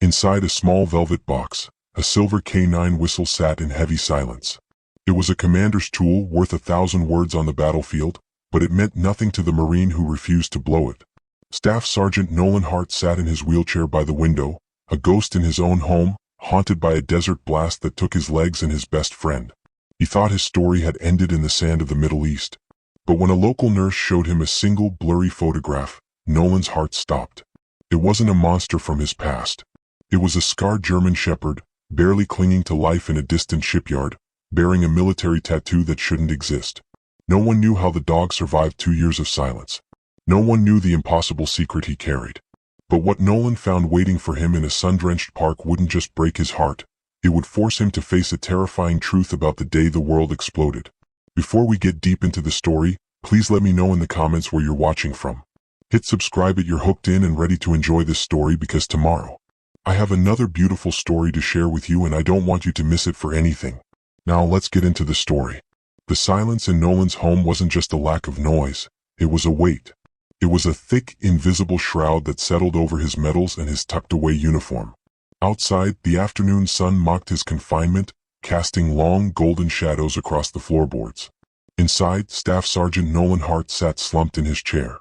Inside a small velvet box, a silver K9 whistle sat in heavy silence. It was a commander's tool worth 1,000 words on the battlefield, but it meant nothing to the Marine who refused to blow it. Staff Sergeant Nolan Hart sat in his wheelchair by the window, a ghost in his own home, haunted by a desert blast that took his legs and his best friend. He thought his story had ended in the sand of the Middle East. But when a local nurse showed him a single blurry photograph, Nolan's heart stopped. It wasn't a monster from his past. It was a scarred German shepherd, barely clinging to life in a distant shipyard, bearing a military tattoo that shouldn't exist. No one knew how the dog survived 2 years of silence. No one knew the impossible secret he carried. But what Nolan found waiting for him in a sun-drenched park wouldn't just break his heart. It would force him to face a terrifying truth about the day the world exploded. Before we get deep into the story, please let me know in the comments where you're watching from. Hit subscribe if you're hooked in and ready to enjoy this story, because tomorrow I have another beautiful story to share with you, and I don't want you to miss it for anything. Now let's get into the story. The silence in Nolan's home wasn't just a lack of noise, it was a weight. It was a thick, invisible shroud that settled over his medals and his tucked-away uniform. Outside, the afternoon sun mocked his confinement, casting long, golden shadows across the floorboards. Inside, Staff Sergeant Nolan Hart sat slumped in his chair.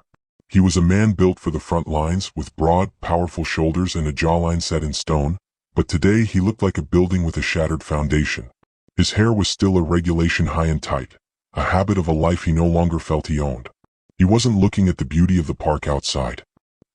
He was a man built for the front lines, with broad, powerful shoulders and a jawline set in stone, but today he looked like a building with a shattered foundation. His hair was still a regulation high and tight, a habit of a life he no longer felt he owned. He wasn't looking at the beauty of the park outside.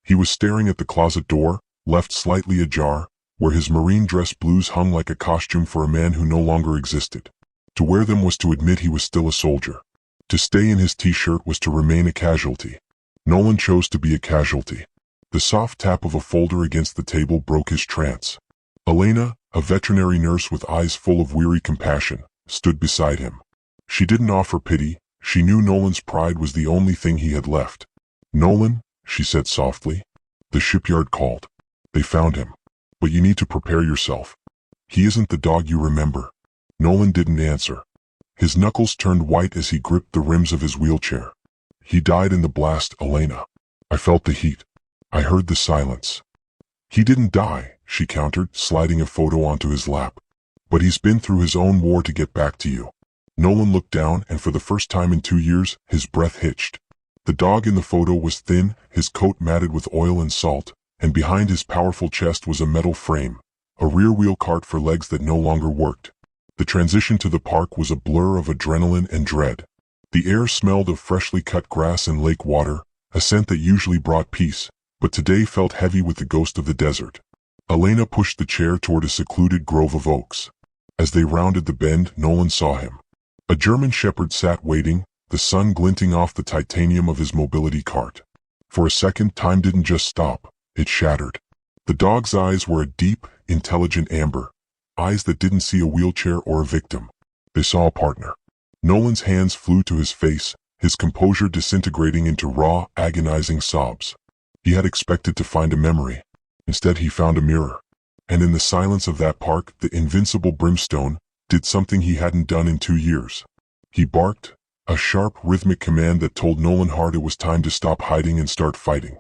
He was staring at the closet door, left slightly ajar, where his marine dress blues hung like a costume for a man who no longer existed. To wear them was to admit he was still a soldier. To stay in his t-shirt was to remain a casualty. Nolan chose to be a casualty. The soft tap of a folder against the table broke his trance. Elena, a veterinary nurse with eyes full of weary compassion, stood beside him. She didn't offer pity. She knew Nolan's pride was the only thing he had left. "Nolan," she said softly. "The shipyard called. They found him. But you need to prepare yourself. He isn't the dog you remember." Nolan didn't answer. His knuckles turned white as he gripped the rims of his wheelchair. "He died in the blast, Elena. I felt the heat. I heard the silence." "He didn't die," she countered, sliding a photo onto his lap. "But he's been through his own war to get back to you." Nolan looked down, and for the first time in 2 years, his breath hitched. The dog in the photo was thin, his coat matted with oil and salt, and behind his powerful chest was a metal frame, a rear-wheel cart for legs that no longer worked. The transition to the park was a blur of adrenaline and dread. The air smelled of freshly cut grass and lake water, a scent that usually brought peace, but today felt heavy with the ghost of the desert. Elena pushed the chair toward a secluded grove of oaks. As they rounded the bend, Nolan saw him. A German shepherd sat waiting, the sun glinting off the titanium of his mobility cart. For a second, time didn't just stop, it shattered. The dog's eyes were a deep, intelligent amber, eyes that didn't see a wheelchair or a victim. They saw a partner. Nolan's hands flew to his face, his composure disintegrating into raw, agonizing sobs. He had expected to find a memory. Instead, he found a mirror. And in the silence of that park, the invincible Brimstone did something he hadn't done in 2 years. He barked, a sharp, rhythmic command that told Nolan Hart it was time to stop hiding and start fighting.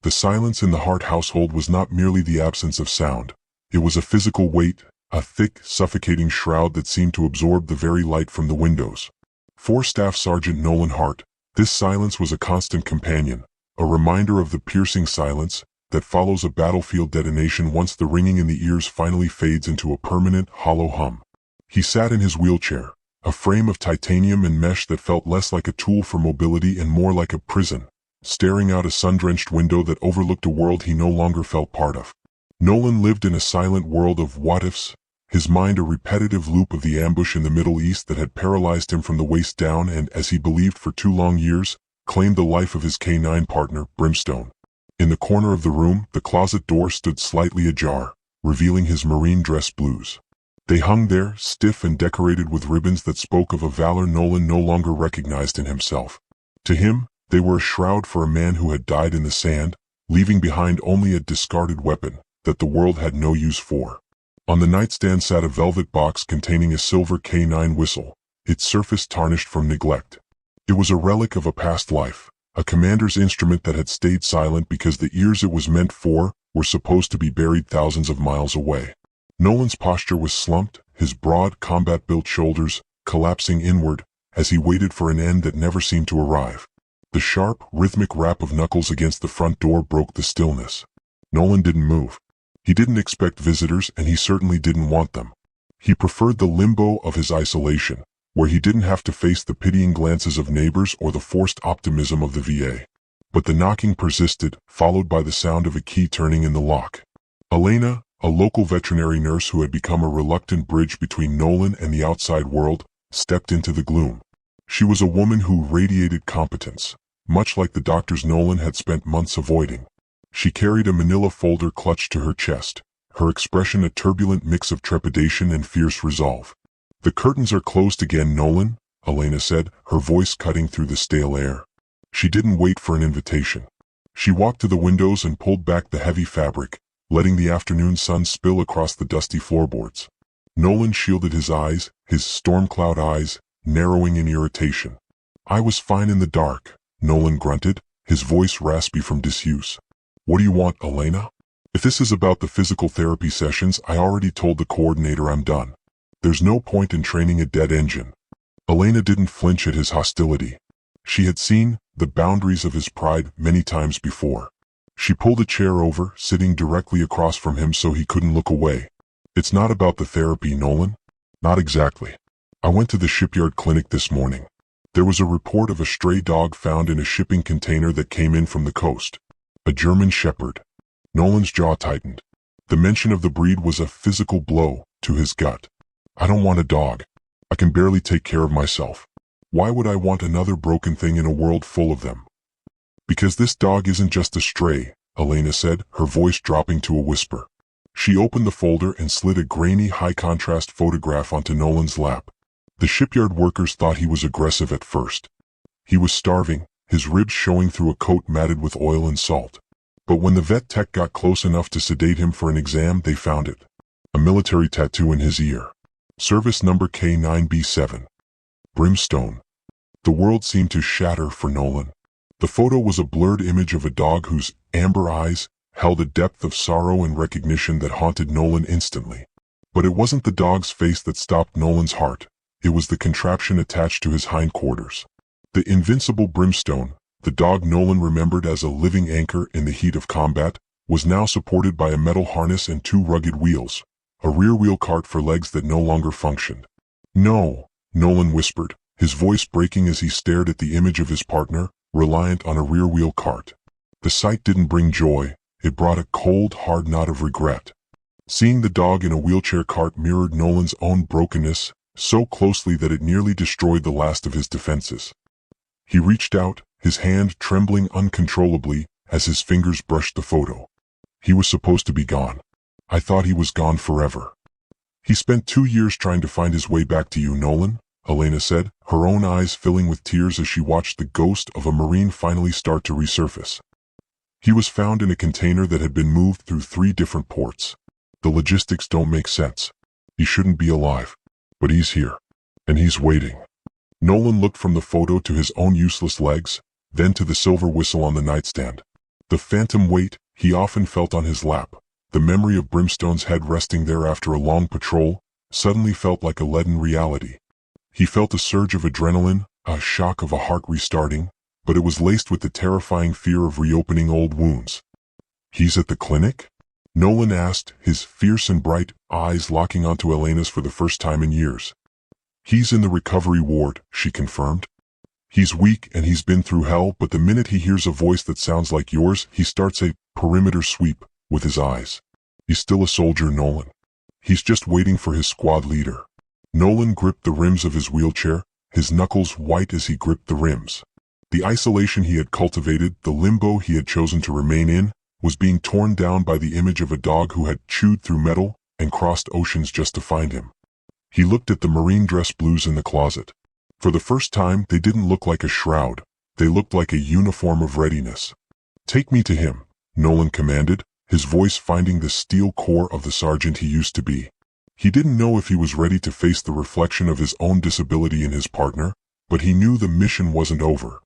The silence in the Hart household was not merely the absence of sound. It was a physical weight, a thick, suffocating shroud that seemed to absorb the very light from the windows. For Staff Sergeant Nolan Hart, this silence was a constant companion, a reminder of the piercing silence that follows a battlefield detonation once the ringing in the ears finally fades into a permanent, hollow hum. He sat in his wheelchair, a frame of titanium and mesh that felt less like a tool for mobility and more like a prison, staring out a sun-drenched window that overlooked a world he no longer felt part of. Nolan lived in a silent world of what-ifs, his mind a repetitive loop of the ambush in the Middle East that had paralyzed him from the waist down and, as he believed for 2 long years, claimed the life of his K9 partner, Brimstone. In the corner of the room, the closet door stood slightly ajar, revealing his marine dress blues. They hung there, stiff and decorated with ribbons that spoke of a valor Nolan no longer recognized in himself. To him, they were a shroud for a man who had died in the sand, leaving behind only a discarded weapon that the world had no use for. On the nightstand sat a velvet box containing a silver K9 whistle, its surface tarnished from neglect. It was a relic of a past life, a commander's instrument that had stayed silent because the ears it was meant for were supposed to be buried thousands of miles away. Nolan's posture was slumped, his broad, combat-built shoulders collapsing inward as he waited for an end that never seemed to arrive. The sharp, rhythmic rap of knuckles against the front door broke the stillness. Nolan didn't move. He didn't expect visitors, and he certainly didn't want them. He preferred the limbo of his isolation, where he didn't have to face the pitying glances of neighbors or the forced optimism of the VA. But the knocking persisted, followed by the sound of a key turning in the lock. Elena, a local veterinary nurse who had become a reluctant bridge between Nolan and the outside world, stepped into the gloom. She was a woman who radiated competence, much like the doctors Nolan had spent months avoiding. She carried a manila folder clutched to her chest, her expression a turbulent mix of trepidation and fierce resolve. "The curtains are closed again, Nolan," Elena said, her voice cutting through the stale air. She didn't wait for an invitation. She walked to the windows and pulled back the heavy fabric, letting the afternoon sun spill across the dusty floorboards. Nolan shielded his eyes, his storm cloud eyes, narrowing in irritation. "I was fine in the dark," Nolan grunted, his voice raspy from disuse. "What do you want, Elena?" "If this is about the physical therapy sessions, I already told the coordinator I'm done. There's no point in training a dead engine." Elena didn't flinch at his hostility. She had seen the boundaries of his pride many times before. She pulled a chair over, sitting directly across from him so he couldn't look away. "It's not about the therapy, Nolan." "Not exactly. I went to the shipyard clinic this morning. There was a report of a stray dog found in a shipping container that came in from the coast. A German shepherd." Nolan's jaw tightened. The mention of the breed was a physical blow to his gut. "I don't want a dog. I can barely take care of myself. Why would I want another broken thing in a world full of them?" "Because this dog isn't just a stray," Elena said, her voice dropping to a whisper. She opened the folder and slid a grainy, high-contrast photograph onto Nolan's lap. The shipyard workers thought he was aggressive at first. He was starving, his ribs showing through a coat matted with oil and salt. But when the vet tech got close enough to sedate him for an exam, they found it. A military tattoo in his ear. Service number K9B7. Brimstone. The world seemed to shatter for Nolan. The photo was a blurred image of a dog whose amber eyes held a depth of sorrow and recognition that haunted Nolan instantly. But it wasn't the dog's face that stopped Nolan's heart. It was the contraption attached to his hindquarters. The invincible Brimstone, the dog Nolan remembered as a living anchor in the heat of combat, was now supported by a metal harness and two rugged wheels, a rear wheel cart for legs that no longer functioned. "No," Nolan whispered, his voice breaking as he stared at the image of his partner, reliant on a rear wheel cart. The sight didn't bring joy, it brought a cold, hard knot of regret. Seeing the dog in a wheelchair cart mirrored Nolan's own brokenness, so closely that it nearly destroyed the last of his defenses. He reached out, his hand trembling uncontrollably as his fingers brushed the photo. "He was supposed to be gone. I thought he was gone forever." "He spent 2 years trying to find his way back to you, Nolan," Elena said, her own eyes filling with tears as she watched the ghost of a Marine finally start to resurface. "He was found in a container that had been moved through 3 different ports. The logistics don't make sense. He shouldn't be alive. But he's here. And he's waiting." Nolan looked from the photo to his own useless legs, then to the silver whistle on the nightstand. The phantom weight he often felt on his lap, the memory of Brimstone's head resting there after a long patrol, suddenly felt like a leaden reality. He felt a surge of adrenaline, a shock of a heart restarting, but it was laced with the terrifying fear of reopening old wounds. "He's at the clinic?" Nolan asked, his fierce and bright eyes locking onto Elena's for the first time in years. "He's in the recovery ward," she confirmed. "He's weak and he's been through hell, but the minute he hears a voice that sounds like yours, he starts a perimeter sweep with his eyes. He's still a soldier, Nolan. He's just waiting for his squad leader." Nolan gripped the rims of his wheelchair, his knuckles white as he gripped the rims. The isolation he had cultivated, the limbo he had chosen to remain in, was being torn down by the image of a dog who had chewed through metal and crossed oceans just to find him. He looked at the marine dress blues in the closet. For the first time, they didn't look like a shroud. They looked like a uniform of readiness. "Take me to him," Nolan commanded, his voice finding the steel core of the sergeant he used to be. He didn't know if he was ready to face the reflection of his own disability in his partner, but he knew the mission wasn't over.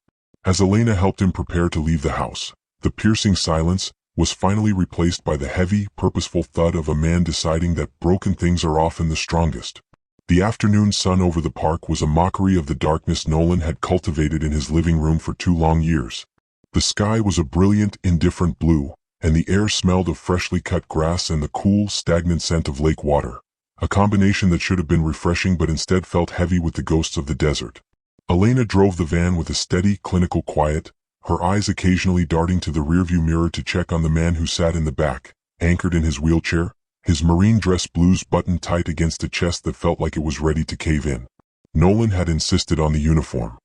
As Elena helped him prepare to leave the house, the piercing silence, was finally replaced by the heavy, purposeful thud of a man deciding that broken things are often the strongest. The afternoon sun over the park was a mockery of the darkness Nolan had cultivated in his living room for 2 long years. The sky was a brilliant, indifferent blue, and the air smelled of freshly cut grass and the cool, stagnant scent of lake water, a combination that should have been refreshing but instead felt heavy with the ghosts of the desert. Elena drove the van with a steady, clinical quiet, her eyes occasionally darting to the rearview mirror to check on the man who sat in the back, anchored in his wheelchair, his marine dress blues buttoned tight against a chest that felt like it was ready to cave in. Nolan had insisted on the uniform.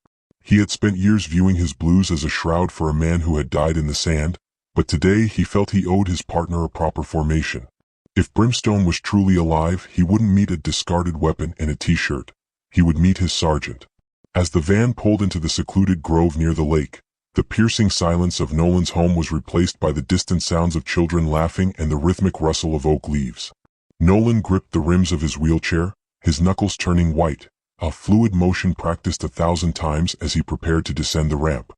He had spent years viewing his blues as a shroud for a man who had died in the sand, but today he felt he owed his partner a proper formation. If Brimstone was truly alive, he wouldn't meet a discarded weapon in a t-shirt. He would meet his sergeant. As the van pulled into the secluded grove near the lake, the piercing silence of Nolan's home was replaced by the distant sounds of children laughing and the rhythmic rustle of oak leaves. Nolan gripped the rims of his wheelchair, his knuckles turning white, a fluid motion practiced 1,000 times as he prepared to descend the ramp.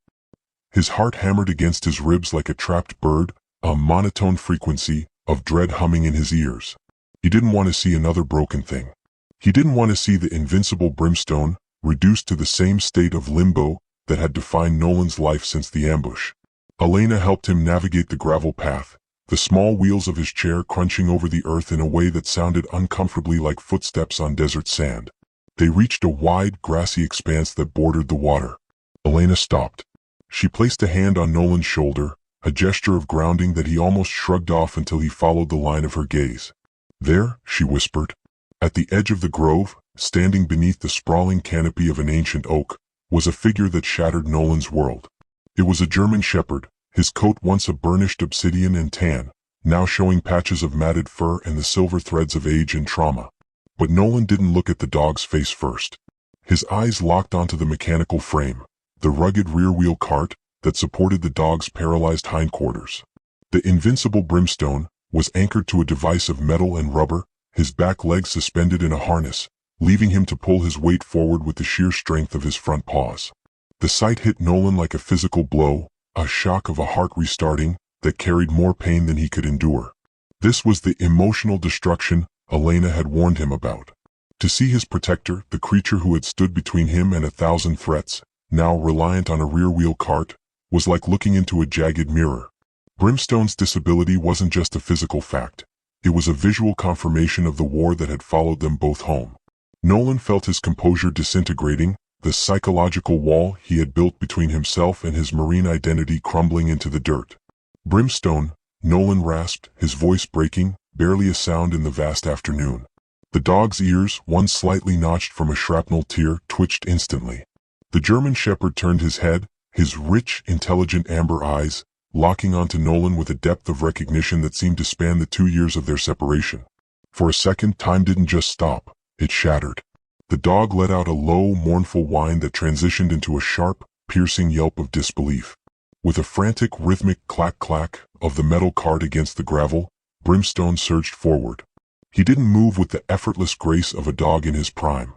His heart hammered against his ribs like a trapped bird, a monotone frequency of dread humming in his ears. He didn't want to see another broken thing. He didn't want to see the invincible Brimstone, reduced to the same state of limbo that had defined Nolan's life since the ambush. Elena helped him navigate the gravel path, the small wheels of his chair crunching over the earth in a way that sounded uncomfortably like footsteps on desert sand. They reached a wide, grassy expanse that bordered the water. Elena stopped. She placed a hand on Nolan's shoulder, a gesture of grounding that he almost shrugged off until he followed the line of her gaze. "There," she whispered. At the edge of the grove, standing beneath the sprawling canopy of an ancient oak, was a figure that shattered Nolan's world. It was a German shepherd, his coat once a burnished obsidian and tan, now showing patches of matted fur and the silver threads of age and trauma. But Nolan didn't look at the dog's face first. His eyes locked onto the mechanical frame, the rugged rear-wheel cart that supported the dog's paralyzed hindquarters. The invincible Brimstone was anchored to a device of metal and rubber, his back legs suspended in a harness, leaving him to pull his weight forward with the sheer strength of his front paws. The sight hit Nolan like a physical blow, a shock of a heart restarting that carried more pain than he could endure. This was the emotional destruction Elena had warned him about. To see his protector, the creature who had stood between him and 1,000 threats, now reliant on a rear-wheel cart, was like looking into a jagged mirror. Brimstone's disability wasn't just a physical fact. It was a visual confirmation of the war that had followed them both home. Nolan felt his composure disintegrating, the psychological wall he had built between himself and his marine identity crumbling into the dirt. "Brimstone," Nolan rasped, his voice breaking, barely a sound in the vast afternoon. The dog's ears, one slightly notched from a shrapnel tear, twitched instantly. The German shepherd turned his head, his rich, intelligent amber eyes locking onto Nolan with a depth of recognition that seemed to span the 2 years of their separation. For a second, time didn't just stop, it shattered. The dog let out a low, mournful whine that transitioned into a sharp, piercing yelp of disbelief. With a frantic, rhythmic clack-clack of the metal cart against the gravel, Brimstone surged forward. He didn't move with the effortless grace of a dog in his prime.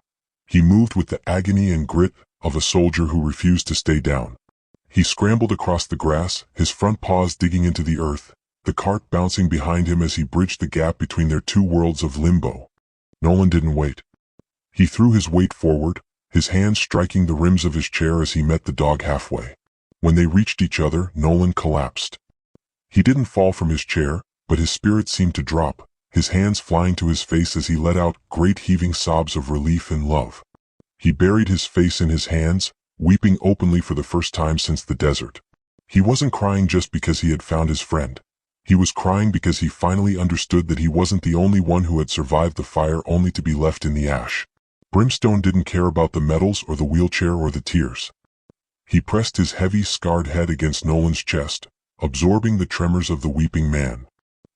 He moved with the agony and grit of a soldier who refused to stay down. He scrambled across the grass, his front paws digging into the earth, the cart bouncing behind him as he bridged the gap between their 2 worlds of limbo. Nolan didn't wait. He threw his weight forward, his hands striking the rims of his chair as he met the dog halfway. When they reached each other, Nolan collapsed. He didn't fall from his chair, but his spirit seemed to drop, his hands flying to his face as he let out great heaving sobs of relief and love. He buried his face in his hands, weeping openly for the first time since the desert. He wasn't crying just because he had found his friend. He was crying because he finally understood that he wasn't the only one who had survived the fire only to be left in the ash. Brimstone didn't care about the medals or the wheelchair or the tears. He pressed his heavy, scarred head against Nolan's chest, absorbing the tremors of the weeping man.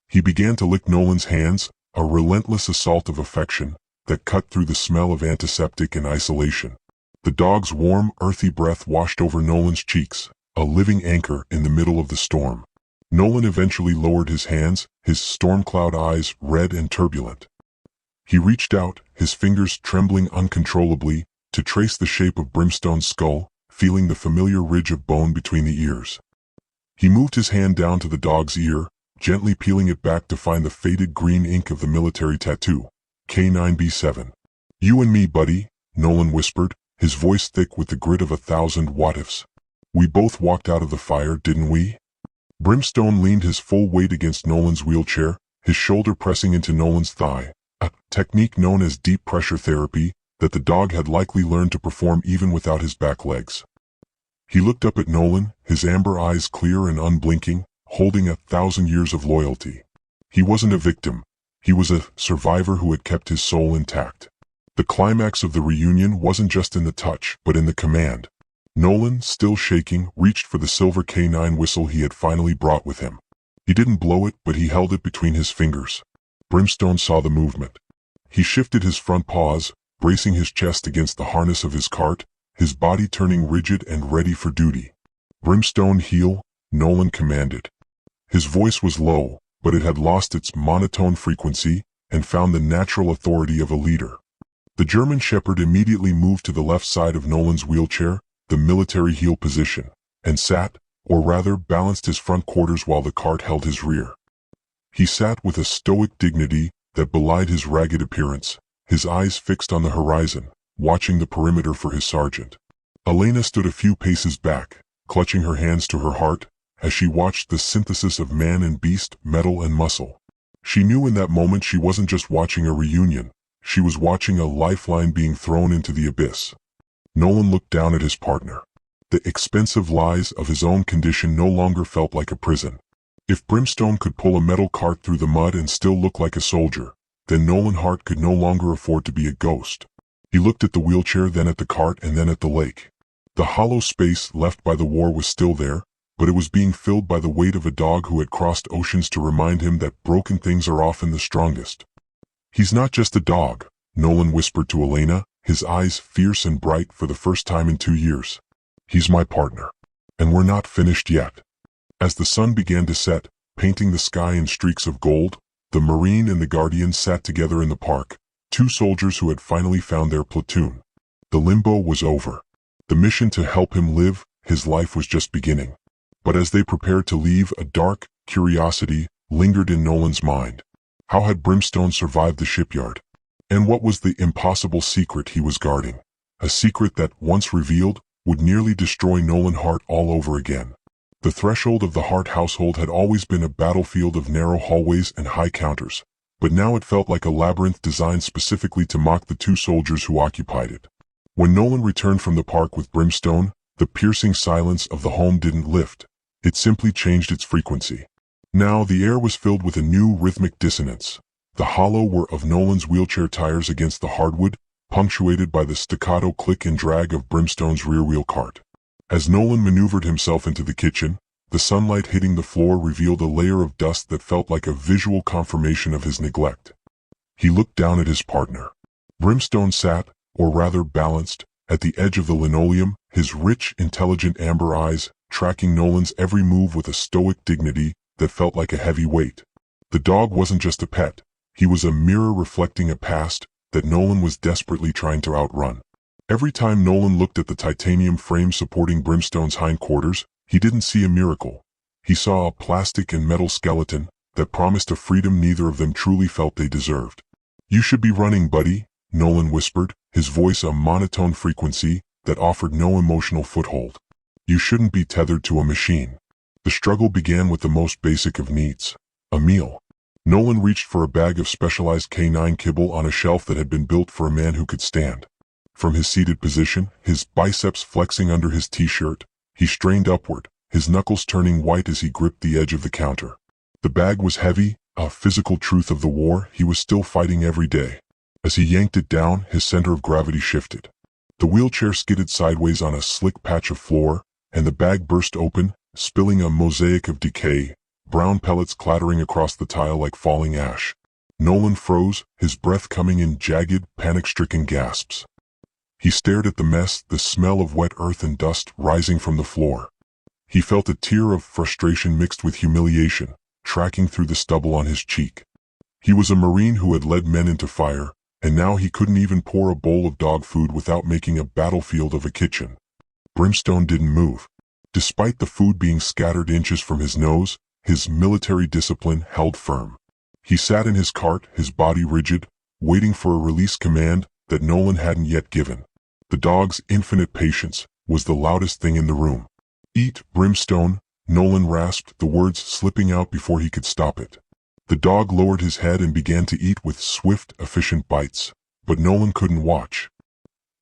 He began to lick Nolan's hands, a relentless assault of affection that cut through the smell of antiseptic and isolation. The dog's warm, earthy breath washed over Nolan's cheeks, a living anchor in the middle of the storm. Nolan eventually lowered his hands, his storm cloud eyes red and turbulent. He reached out, his fingers trembling uncontrollably, to trace the shape of Brimstone's skull, feeling the familiar ridge of bone between the ears. He moved his hand down to the dog's ear, gently peeling it back to find the faded green ink of the military tattoo. K9B7. "You and me, buddy," Nolan whispered, his voice thick with the grit of 1,000 what-ifs. "We both walked out of the fire, didn't we?" Brimstone leaned his full weight against Nolan's wheelchair, his shoulder pressing into Nolan's thigh, a technique known as deep pressure therapy that the dog had likely learned to perform even without his back legs. He looked up at Nolan, his amber eyes clear and unblinking, holding 1,000 years of loyalty. He wasn't a victim. He was a survivor who had kept his soul intact. The climax of the reunion wasn't just in the touch, but in the command. Nolan, still shaking, reached for the silver K9 whistle he had finally brought with him. He didn't blow it, but he held it between his fingers. Brimstone saw the movement. He shifted his front paws, bracing his chest against the harness of his cart, his body turning rigid and ready for duty. "Brimstone, heel," Nolan commanded. His voice was low, but it had lost its monotone frequency and found the natural authority of a leader. The German Shepherd immediately moved to the left side of Nolan's wheelchair, the military heel position, and sat, or rather balanced his front quarters while the cart held his rear. He sat with a stoic dignity that belied his ragged appearance, his eyes fixed on the horizon, watching the perimeter for his sergeant. Elena stood a few paces back, clutching her hands to her heart, as she watched the synthesis of man and beast, metal and muscle. She knew in that moment she wasn't just watching a reunion, she was watching a lifeline being thrown into the abyss. Nolan looked down at his partner. The expensive lies of his own condition no longer felt like a prison. If Brimstone could pull a metal cart through the mud and still look like a soldier, then Nolan Hart could no longer afford to be a ghost. He looked at the wheelchair, then at the cart, and then at the lake. The hollow space left by the war was still there, but it was being filled by the weight of a dog who had crossed oceans to remind him that broken things are often the strongest. "He's not just a dog," Nolan whispered to Elena, his eyes fierce and bright for the first time in 2 years. "He's my partner. And we're not finished yet." As the sun began to set, painting the sky in streaks of gold, the Marine and the Guardian sat together in the park, 2 soldiers who had finally found their platoon. The limbo was over. The mission to help him live, his life was just beginning. But as they prepared to leave, a dark curiosity lingered in Nolan's mind. How had Brimstone survived the shipyard? And what was the impossible secret he was guarding? A secret that, once revealed, would nearly destroy Nolan Hart all over again. The threshold of the Hart household had always been a battlefield of narrow hallways and high counters, but now it felt like a labyrinth designed specifically to mock the 2 soldiers who occupied it. When Nolan returned from the park with Brimstone, the piercing silence of the home didn't lift. It simply changed its frequency. Now the air was filled with a new rhythmic dissonance. The hollow whir of Nolan's wheelchair tires against the hardwood, punctuated by the staccato click and drag of Brimstone's rear-wheel cart. As Nolan maneuvered himself into the kitchen, the sunlight hitting the floor revealed a layer of dust that felt like a visual confirmation of his neglect. He looked down at his partner. Brimstone sat, or rather balanced, at the edge of the linoleum, his rich, intelligent amber eyes tracking Nolan's every move with a stoic dignity that felt like a heavy weight. The dog wasn't just a pet. He was a mirror reflecting a past that Nolan was desperately trying to outrun. Every time Nolan looked at the titanium frame supporting Brimstone's hindquarters, he didn't see a miracle. He saw a plastic and metal skeleton that promised a freedom neither of them truly felt they deserved. "You should be running, buddy," Nolan whispered, his voice a monotone frequency that offered no emotional foothold. "You shouldn't be tethered to a machine." The struggle began with the most basic of needs, a meal. Nolan reached for a bag of specialized K9 kibble on a shelf that had been built for a man who could stand. From his seated position, his biceps flexing under his t-shirt, he strained upward, his knuckles turning white as he gripped the edge of the counter. The bag was heavy, a physical truth of the war he was still fighting every day. As he yanked it down, his center of gravity shifted. The wheelchair skidded sideways on a slick patch of floor, and the bag burst open, spilling a mosaic of decay, brown pellets clattering across the tile like falling ash. Nolan froze, his breath coming in jagged, panic-stricken gasps. He stared at the mess, the smell of wet earth and dust rising from the floor. He felt a tear of frustration mixed with humiliation, tracking through the stubble on his cheek. He was a Marine who had led men into fire, and now he couldn't even pour a bowl of dog food without making a battlefield of a kitchen. Brimstone didn't move. Despite the food being scattered inches from his nose, his military discipline held firm. He sat in his cart, his body rigid, waiting for a release command that Nolan hadn't yet given. The dog's infinite patience was the loudest thing in the room. "Eat, Brimstone," Nolan rasped, the words slipping out before he could stop it. The dog lowered his head and began to eat with swift, efficient bites, but Nolan couldn't watch.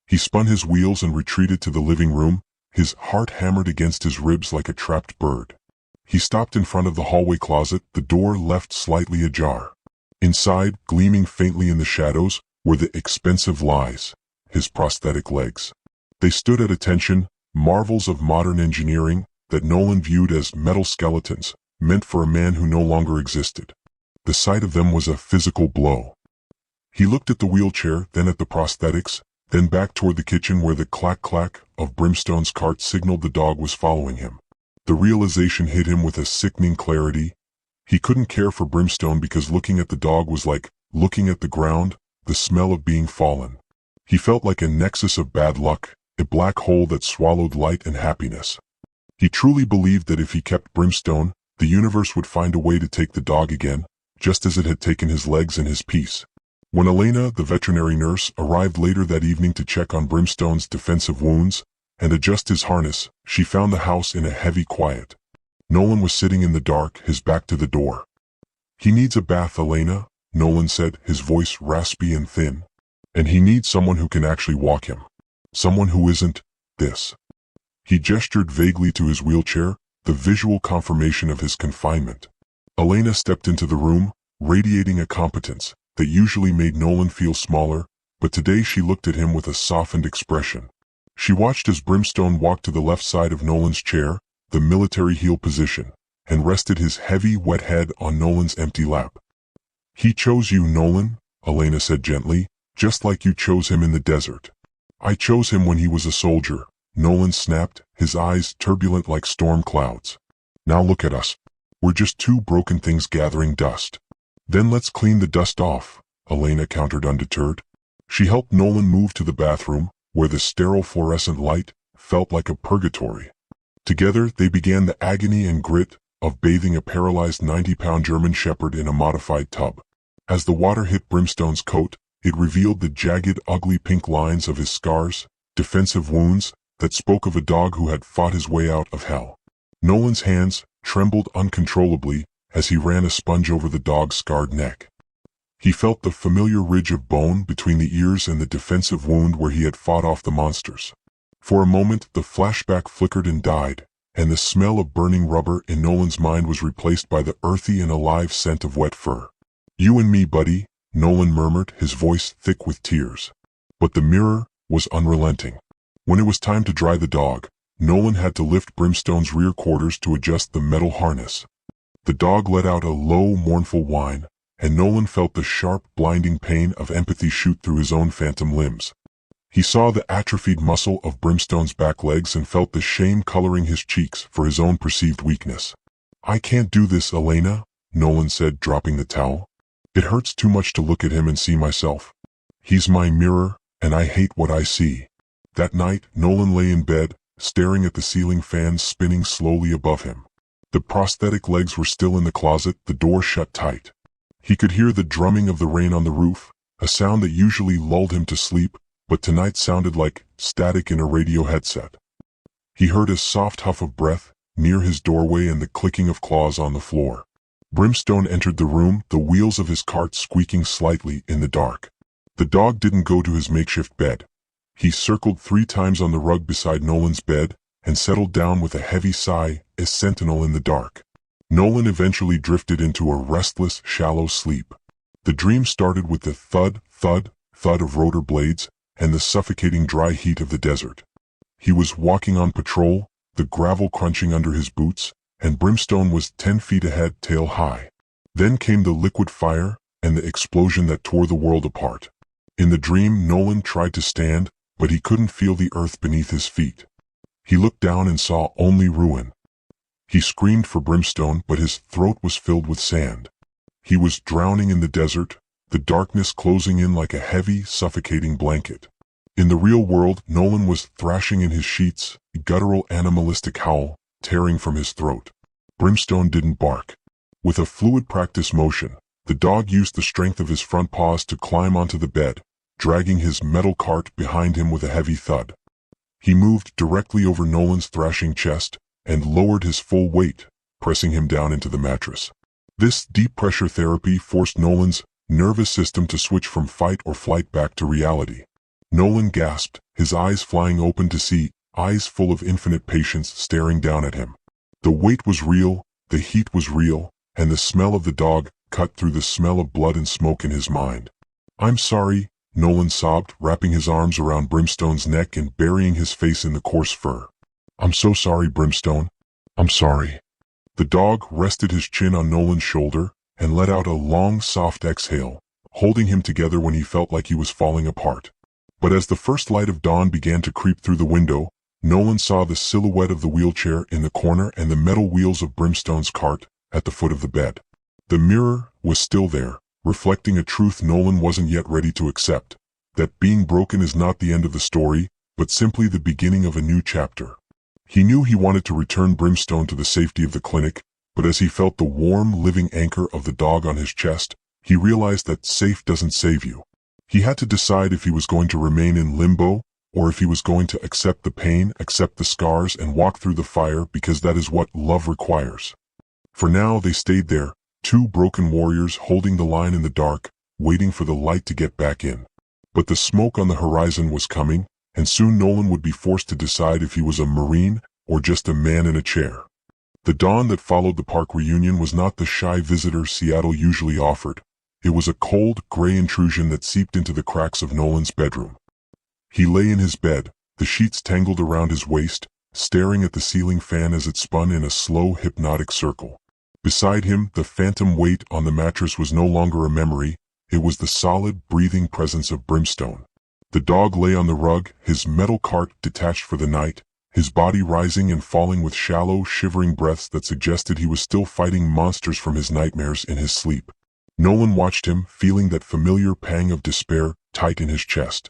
He spun his wheels and retreated to the living room, his heart hammered against his ribs like a trapped bird. He stopped in front of the hallway closet, the door left slightly ajar. Inside, gleaming faintly in the shadows, were the expensive lies, his prosthetic legs. They stood at attention, marvels of modern engineering that Nolan viewed as metal skeletons, meant for a man who no longer existed. The sight of them was a physical blow. He looked at the wheelchair, then at the prosthetics, then back toward the kitchen where the clack-clack of Brimstone's cart signaled the dog was following him. The realization hit him with a sickening clarity. He couldn't care for Brimstone because looking at the dog was like looking at the ground, the smell of being fallen. He felt like a nexus of bad luck, a black hole that swallowed light and happiness. He truly believed that if he kept Brimstone, the universe would find a way to take the dog again, just as it had taken his legs and his peace. When Elena, the veterinary nurse, arrived later that evening to check on Brimstone's defensive wounds and adjust his harness, she found the house in a heavy quiet. Nolan was sitting in the dark, his back to the door. "He needs a bath, Elena," Nolan said, his voice raspy and thin. "And he needs someone who can actually walk him. Someone who isn't this." He gestured vaguely to his wheelchair, the visual confirmation of his confinement. Elena stepped into the room, radiating a competence that usually made Nolan feel smaller, but today she looked at him with a softened expression. She watched as Brimstone walked to the left side of Nolan's chair, the military heel position, and rested his heavy, wet head on Nolan's empty lap. "He chose you, Nolan," Elena said gently, "just like you chose him in the desert." "I chose him when he was a soldier," Nolan snapped, his eyes turbulent like storm clouds. "Now look at us. We're just two broken things gathering dust." "Then let's clean the dust off," Elena countered undeterred. She helped Nolan move to the bathroom, where the sterile fluorescent light felt like a purgatory. Together they began the agony and grit of bathing a paralyzed 90-pound German shepherd in a modified tub. As the water hit Brimstone's coat, it revealed the jagged, ugly pink lines of his scars, defensive wounds that spoke of a dog who had fought his way out of hell. Nolan's hands trembled uncontrollably as he ran a sponge over the dog's scarred neck. He felt the familiar ridge of bone between the ears and the defensive wound where he had fought off the monsters. For a moment, the flashback flickered and died, and the smell of burning rubber in Nolan's mind was replaced by the earthy and alive scent of wet fur. "You and me, buddy," Nolan murmured, his voice thick with tears. But the mirror was unrelenting. When it was time to dry the dog, Nolan had to lift Brimstone's rear quarters to adjust the metal harness. The dog let out a low, mournful whine, and Nolan felt the sharp, blinding pain of empathy shoot through his own phantom limbs. He saw the atrophied muscle of Brimstone's back legs and felt the shame coloring his cheeks for his own perceived weakness. "I can't do this, Elena," Nolan said, dropping the towel. "It hurts too much to look at him and see myself. He's my mirror, and I hate what I see." That night, Nolan lay in bed, staring at the ceiling fans spinning slowly above him. The prosthetic legs were still in the closet, the door shut tight. He could hear the drumming of the rain on the roof, a sound that usually lulled him to sleep, but tonight sounded like static in a radio headset. He heard a soft huff of breath near his doorway and the clicking of claws on the floor. Brimstone entered the room, the wheels of his cart squeaking slightly in the dark. The dog didn't go to his makeshift bed. He circled 3 times on the rug beside Nolan's bed and settled down with a heavy sigh, a sentinel in the dark. Nolan eventually drifted into a restless, shallow sleep. The dream started with the thud, thud, thud of rotor blades and the suffocating dry heat of the desert. He was walking on patrol, the gravel crunching under his boots, and Brimstone was 10 feet ahead, tail high. Then came the liquid fire and the explosion that tore the world apart. In the dream, Nolan tried to stand, but he couldn't feel the earth beneath his feet. He looked down and saw only ruin. He screamed for Brimstone, but his throat was filled with sand. He was drowning in the desert, the darkness closing in like a heavy, suffocating blanket. In the real world, Nolan was thrashing in his sheets, a guttural animalistic howl tearing from his throat. Brimstone didn't bark. With a fluid practice motion, the dog used the strength of his front paws to climb onto the bed, dragging his metal cart behind him with a heavy thud. He moved directly over Nolan's thrashing chest and lowered his full weight, pressing him down into the mattress. This deep pressure therapy forced Nolan's nervous system to switch from fight or flight back to reality. Nolan gasped, his eyes flying open to see, eyes full of infinite patience staring down at him. The weight was real, the heat was real, and the smell of the dog cut through the smell of blood and smoke in his mind. "I'm sorry," Nolan sobbed, wrapping his arms around Brimstone's neck and burying his face in the coarse fur. "I'm so sorry, Brimstone. I'm sorry." The dog rested his chin on Nolan's shoulder and let out a long, soft exhale, holding him together when he felt like he was falling apart. But as the first light of dawn began to creep through the window, Nolan saw the silhouette of the wheelchair in the corner and the metal wheels of Brimstone's cart at the foot of the bed. The mirror was still there, reflecting a truth Nolan wasn't yet ready to accept, that being broken is not the end of the story, but simply the beginning of a new chapter. He knew he wanted to return Brimstone to the safety of the clinic, but as he felt the warm, living anchor of the dog on his chest, he realized that safe doesn't save you. He had to decide if he was going to remain in limbo, or if he was going to accept the pain, accept the scars, and walk through the fire, because that is what love requires. For now they stayed there, two broken warriors holding the line in the dark, waiting for the light to get back in. But the smoke on the horizon was coming, and soon Nolan would be forced to decide if he was a Marine or just a man in a chair. The dawn that followed the park reunion was not the shy visitor Seattle usually offered. It was a cold, gray intrusion that seeped into the cracks of Nolan's bedroom. He lay in his bed, the sheets tangled around his waist, staring at the ceiling fan as it spun in a slow, hypnotic circle. Beside him, the phantom weight on the mattress was no longer a memory, it was the solid, breathing presence of Brimstone. The dog lay on the rug, his metal cart detached for the night, his body rising and falling with shallow, shivering breaths that suggested he was still fighting monsters from his nightmares in his sleep. Nolan watched him, feeling that familiar pang of despair tight in his chest.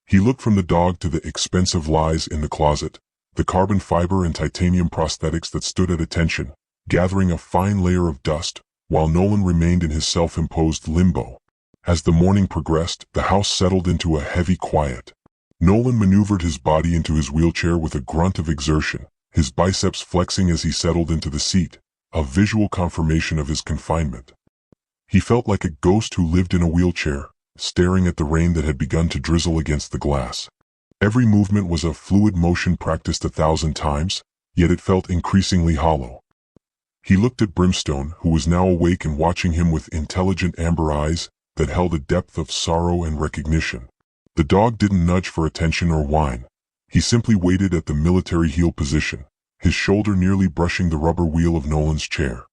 He looked from the dog to the expensive lies in the closet, the carbon fiber and titanium prosthetics that stood at attention, gathering a fine layer of dust, while Nolan remained in his self-imposed limbo. As the morning progressed, the house settled into a heavy quiet. Nolan maneuvered his body into his wheelchair with a grunt of exertion, his biceps flexing as he settled into the seat, a visual confirmation of his confinement. He felt like a ghost who lived in a wheelchair, staring at the rain that had begun to drizzle against the glass. Every movement was a fluid motion practiced 1,000 times, yet it felt increasingly hollow. He looked at Brimstone, who was now awake and watching him with intelligent amber eyes that held a depth of sorrow and recognition. The dog didn't nudge for attention or whine. He simply waited at the military heel position, his shoulder nearly brushing the rubber wheel of Nolan's chair.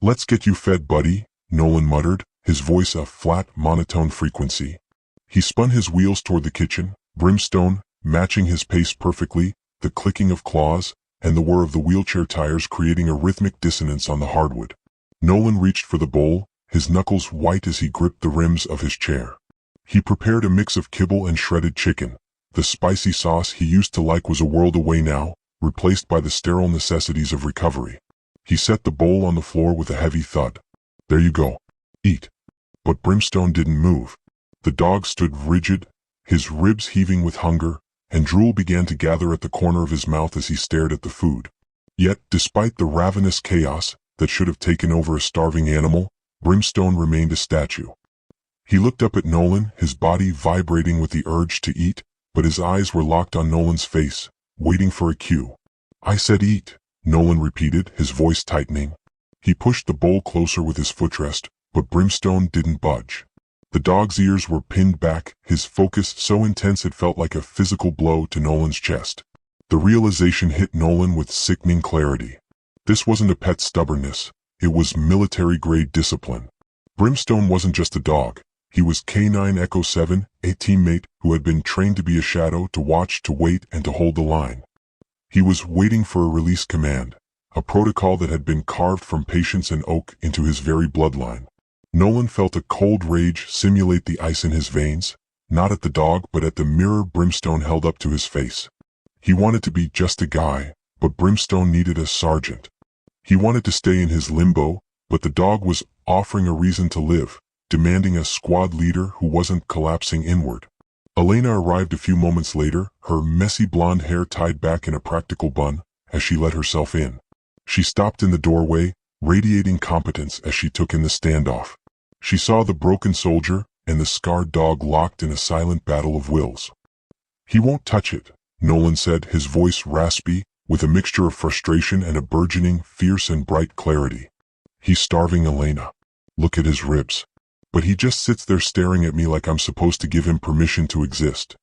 "Let's get you fed, buddy," Nolan muttered, his voice a flat, monotone frequency. He spun his wheels toward the kitchen, Brimstone matching his pace perfectly, the clicking of claws and the whir of the wheelchair tires creating a rhythmic dissonance on the hardwood. Nolan reached for the bowl, his knuckles white as he gripped the rims of his chair. He prepared a mix of kibble and shredded chicken. The spicy sauce he used to like was a world away now, replaced by the sterile necessities of recovery. He set the bowl on the floor with a heavy thud. "There you go. Eat." But Brimstone didn't move. The dog stood rigid, his ribs heaving with hunger, and drool began to gather at the corner of his mouth as he stared at the food. Yet, despite the ravenous chaos that should have taken over a starving animal, Brimstone remained a statue. He looked up at Nolan, his body vibrating with the urge to eat, but his eyes were locked on Nolan's face, waiting for a cue. "I said eat," Nolan repeated, his voice tightening. He pushed the bowl closer with his footrest, but Brimstone didn't budge. The dog's ears were pinned back, his focus so intense it felt like a physical blow to Nolan's chest. The realization hit Nolan with sickening clarity. This wasn't a pet's stubbornness, it was military-grade discipline. Brimstone wasn't just a dog. He was K9 Echo 7, a teammate who had been trained to be a shadow, to watch, to wait, and to hold the line. He was waiting for a release command, a protocol that had been carved from patience and oak into his very bloodline. Nolan felt a cold rage simulate the ice in his veins, not at the dog but at the mirror Brimstone held up to his face. He wanted to be just a guy, but Brimstone needed a sergeant. He wanted to stay in his limbo, but the dog was offering a reason to live, demanding a squad leader who wasn't collapsing inward. Elena arrived a few moments later, her messy blonde hair tied back in a practical bun, as she let herself in. She stopped in the doorway, radiating competence as she took in the standoff. She saw the broken soldier and the scarred dog locked in a silent battle of wills. "He won't touch it," Nolan said, his voice raspy, with a mixture of frustration and a burgeoning, fierce and bright clarity. "He's starving, Elena. Look at his ribs. But he just sits there staring at me like I'm supposed to give him permission to exist."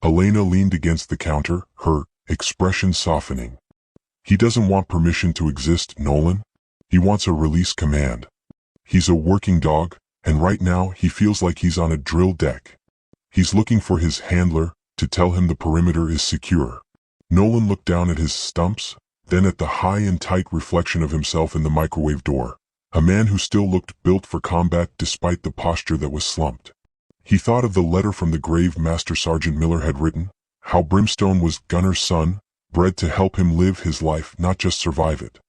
Elena leaned against the counter, her expression softening. "He doesn't want permission to exist, Nolan. He wants a release command. He's a working dog, and right now he feels like he's on a drill deck. He's looking for his handler to tell him the perimeter is secure." Nolan looked down at his stumps, then at the high and tight reflection of himself in the microwave door. A man who still looked built for combat despite the posture that was slumped. He thought of the letter from the grave Master Sergeant Miller had written, how Brimstone was Gunner's son, bred to help him live his life, not just survive it.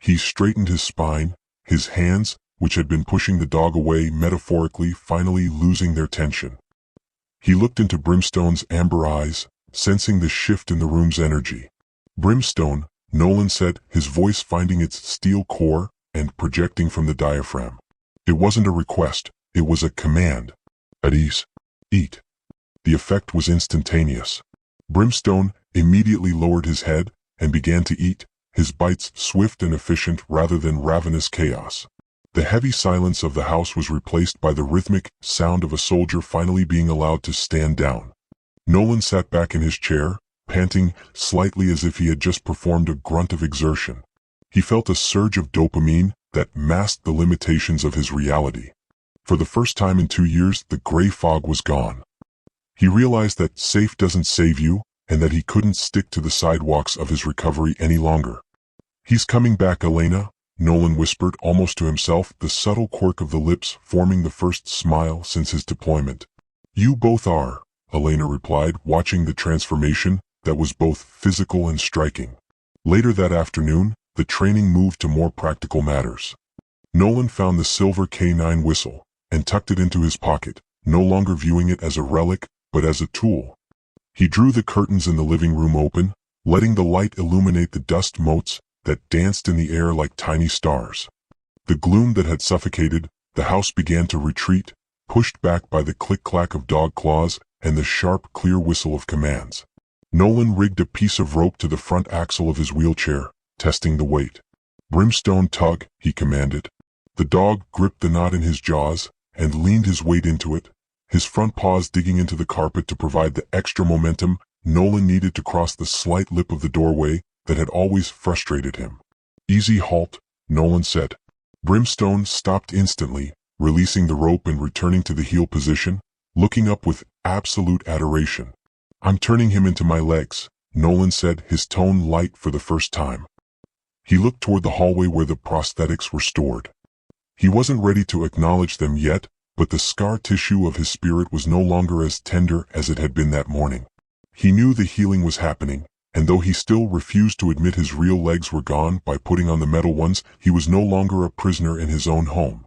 He straightened his spine, his hands, which had been pushing the dog away metaphorically, finally losing their tension. He looked into Brimstone's amber eyes, sensing the shift in the room's energy. "Brimstone," Nolan said, his voice finding its steel core and projecting from the diaphragm. It wasn't a request, it was a command. "At ease. Eat." The effect was instantaneous. Brimstone immediately lowered his head and began to eat, his bites swift and efficient rather than ravenous chaos. The heavy silence of the house was replaced by the rhythmic sound of a soldier finally being allowed to stand down. Nolan sat back in his chair, panting slightly as if he had just performed a grunt of exertion. He felt a surge of dopamine that masked the limitations of his reality. For the first time in 2 years, the gray fog was gone. He realized that safe doesn't save you, and that he couldn't stick to the sidewalks of his recovery any longer. "He's coming back, Elena," Nolan whispered almost to himself, the subtle quirk of the lips forming the first smile since his deployment. "You both are," Elena replied, watching the transformation that was both physical and striking. Later that afternoon, the training moved to more practical matters. Nolan found the silver K9 whistle and tucked it into his pocket, no longer viewing it as a relic, but as a tool. He drew the curtains in the living room open, letting the light illuminate the dust motes that danced in the air like tiny stars. The gloom that had suffocated the house began to retreat, pushed back by the click-clack of dog claws and the sharp, clear whistle of commands. Nolan rigged a piece of rope to the front axle of his wheelchair, testing the weight. "Brimstone, tug," he commanded. The dog gripped the knot in his jaws and leaned his weight into it, his front paws digging into the carpet to provide the extra momentum Nolan needed to cross the slight lip of the doorway that had always frustrated him. "Easy, halt," Nolan said. Brimstone stopped instantly, releasing the rope and returning to the heel position, looking up with absolute adoration. "I'm turning him into my legs," Nolan said, his tone light for the first time. He looked toward the hallway where the prosthetics were stored. He wasn't ready to acknowledge them yet, but the scar tissue of his spirit was no longer as tender as it had been that morning. He knew the healing was happening, and though he still refused to admit his real legs were gone by putting on the metal ones, he was no longer a prisoner in his own home.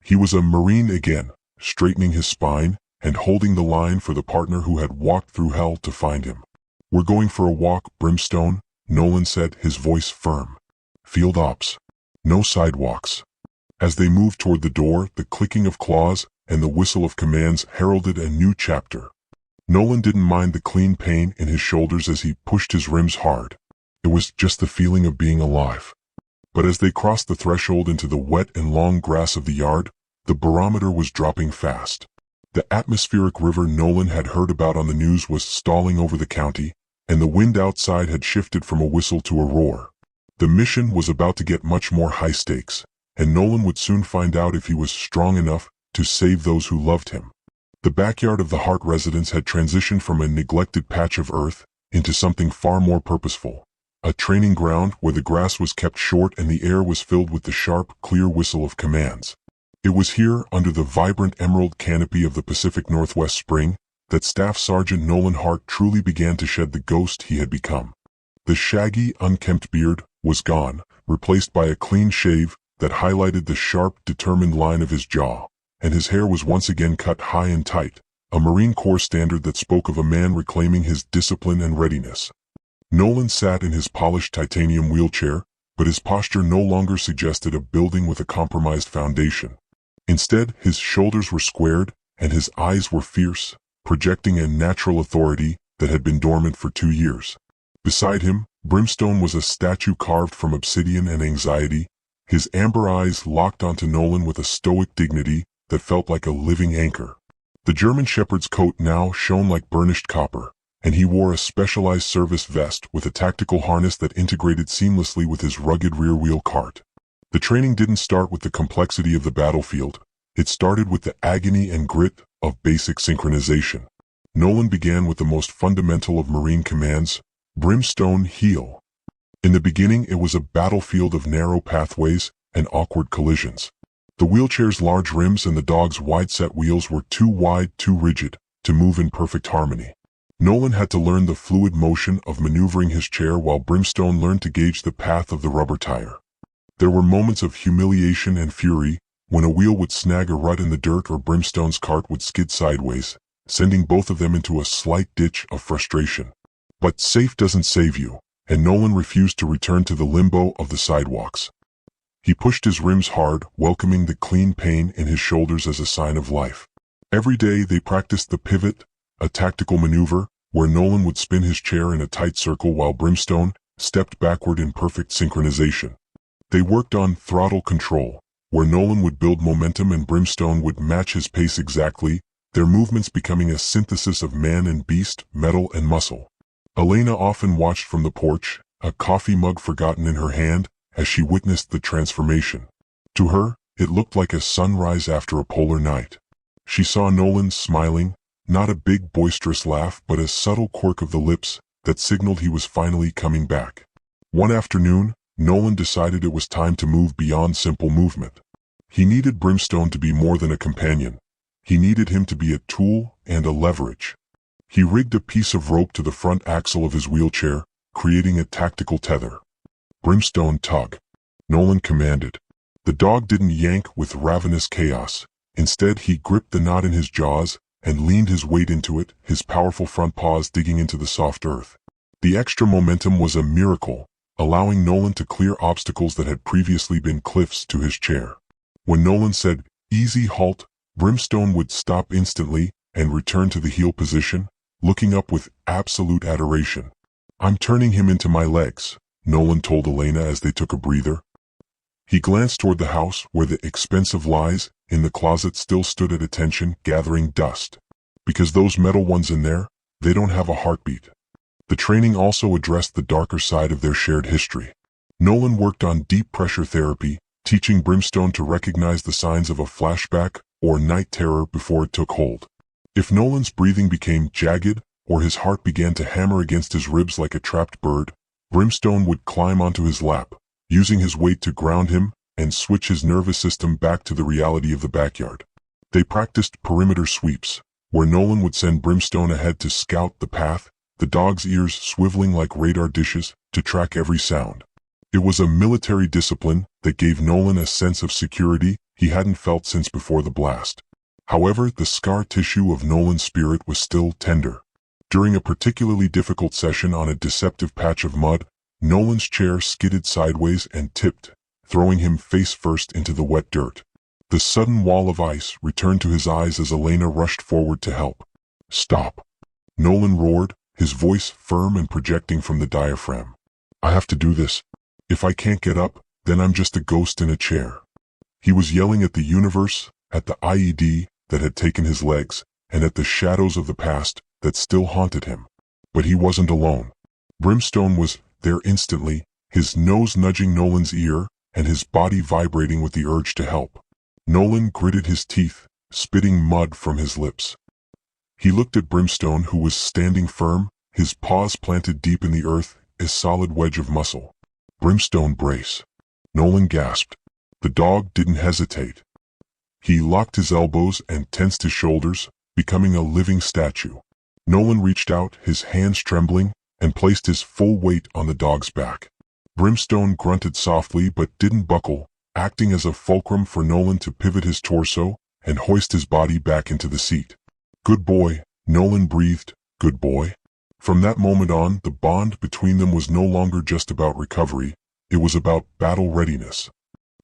He was a Marine again, straightening his spine and holding the line for the partner who had walked through hell to find him. "We're going for a walk, Brimstone," Nolan said, his voice firm. "Field ops. No sidewalks." As they moved toward the door, the clicking of claws and the whistle of commands heralded a new chapter. Nolan didn't mind the clean pain in his shoulders as he pushed his rims hard. It was just the feeling of being alive. But as they crossed the threshold into the wet and long grass of the yard, the barometer was dropping fast. The atmospheric river Nolan had heard about on the news was stalling over the county, and the wind outside had shifted from a whistle to a roar. The mission was about to get much more high stakes, and Nolan would soon find out if he was strong enough to save those who loved him. The backyard of the Hart residence had transitioned from a neglected patch of earth into something far more purposeful. A training ground where the grass was kept short and the air was filled with the sharp, clear whistle of commands. It was here, under the vibrant emerald canopy of the Pacific Northwest spring, that Staff Sergeant Nolan Hart truly began to shed the ghost he had become. The shaggy, unkempt beard was gone, replaced by a clean shave that highlighted the sharp, determined line of his jaw, and his hair was once again cut high and tight, a Marine Corps standard that spoke of a man reclaiming his discipline and readiness. Nolan sat in his polished titanium wheelchair, but his posture no longer suggested a building with a compromised foundation. Instead, his shoulders were squared, and his eyes were fierce, projecting a natural authority that had been dormant for 2 years. Beside him, Brimstone was a statue carved from obsidian and anxiety, his amber eyes locked onto Nolan with a stoic dignity that felt like a living anchor. The German Shepherd's coat now shone like burnished copper, and he wore a specialized service vest with a tactical harness that integrated seamlessly with his rugged rear-wheel cart. The training didn't start with the complexity of the battlefield. It started with the agony and grit of basic synchronization. Nolan began with the most fundamental of Marine commands, Brimstone Heel. In the beginning, it was a battlefield of narrow pathways and awkward collisions. The wheelchair's large rims and the dog's wide-set wheels were too wide, too rigid, to move in perfect harmony. Nolan had to learn the fluid motion of maneuvering his chair while Brimstone learned to gauge the path of the rubber tire. There were moments of humiliation and fury, when a wheel would snag a rut in the dirt or Brimstone's cart would skid sideways, sending both of them into a slight ditch of frustration. But safe doesn't save you, and Nolan refused to return to the limbo of the sidewalks. He pushed his rims hard, welcoming the clean pain in his shoulders as a sign of life. Every day they practiced the pivot, a tactical maneuver, where Nolan would spin his chair in a tight circle while Brimstone stepped backward in perfect synchronization. They worked on throttle control, where Nolan would build momentum and Brimstone would match his pace exactly, their movements becoming a synthesis of man and beast, metal and muscle. Elena often watched from the porch, a coffee mug forgotten in her hand, as she witnessed the transformation. To her, it looked like a sunrise after a polar night. She saw Nolan smiling, not a big boisterous laugh but a subtle quirk of the lips that signaled he was finally coming back. One afternoon, Nolan decided it was time to move beyond simple movement. He needed Brimstone to be more than a companion. He needed him to be a tool and a leverage. He rigged a piece of rope to the front axle of his wheelchair, creating a tactical tether. Brimstone, tug, Nolan commanded. The dog didn't yank with ravenous chaos. Instead, he gripped the knot in his jaws and leaned his weight into it, his powerful front paws digging into the soft earth. The extra momentum was a miracle, allowing Nolan to clear obstacles that had previously been cliffs to his chair. When Nolan said, "Easy, halt," Brimstone would stop instantly and return to the heel position, looking up with absolute adoration. "I'm turning him into my legs," Nolan told Elena as they took a breather. He glanced toward the house where the expensive lies in the closet still stood at attention, gathering dust. Because those metal ones in there, they don't have a heartbeat. The training also addressed the darker side of their shared history. Nolan worked on deep pressure therapy, teaching Brimstone to recognize the signs of a flashback or night terror before it took hold. If Nolan's breathing became jagged or his heart began to hammer against his ribs like a trapped bird, Brimstone would climb onto his lap, using his weight to ground him and switch his nervous system back to the reality of the backyard. They practiced perimeter sweeps, where Nolan would send Brimstone ahead to scout the path, the dog's ears swiveling like radar dishes to track every sound. It was a military discipline that gave Nolan a sense of security he hadn't felt since before the blast. However, the scar tissue of Nolan's spirit was still tender. During a particularly difficult session on a deceptive patch of mud, Nolan's chair skidded sideways and tipped, throwing him face first into the wet dirt. The sudden wall of ice returned to his eyes as Elena rushed forward to help. "Stop," Nolan roared, his voice firm and projecting from the diaphragm. "I have to do this. If I can't get up, then I'm just a ghost in a chair." He was yelling at the universe, at the IED that had taken his legs, and at the shadows of the past that still haunted him. But he wasn't alone. Brimstone was there instantly, his nose nudging Nolan's ear, and his body vibrating with the urge to help. Nolan gritted his teeth, spitting mud from his lips. He looked at Brimstone, who was standing firm, his paws planted deep in the earth, a solid wedge of muscle. "Brimstone, brace." Nolan gasped. The dog didn't hesitate. He locked his elbows and tensed his shoulders, becoming a living statue. Nolan reached out, his hands trembling, and placed his full weight on the dog's back. Brimstone grunted softly but didn't buckle, acting as a fulcrum for Nolan to pivot his torso and hoist his body back into the seat. "Good boy," Nolan breathed, "good boy." From that moment on, the bond between them was no longer just about recovery, it was about battle readiness.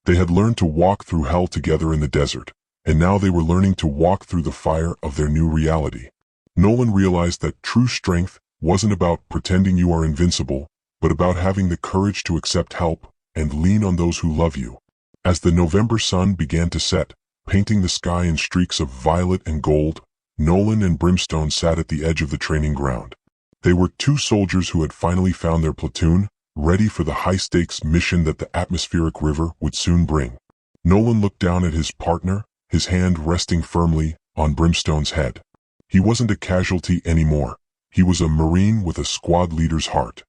They had learned to walk through hell together in the desert, and now they were learning to walk through the fire of their new reality. Nolan realized that true strength wasn't about pretending you are invincible, but about having the courage to accept help and lean on those who love you. As the November sun began to set, painting the sky in streaks of violet and gold, Nolan and Brimstone sat at the edge of the training ground. They were two soldiers who had finally found their platoon, ready for the high-stakes mission that the atmospheric river would soon bring. Nolan looked down at his partner, his hand resting firmly on Brimstone's head. He wasn't a casualty anymore. He was a Marine with a squad leader's heart.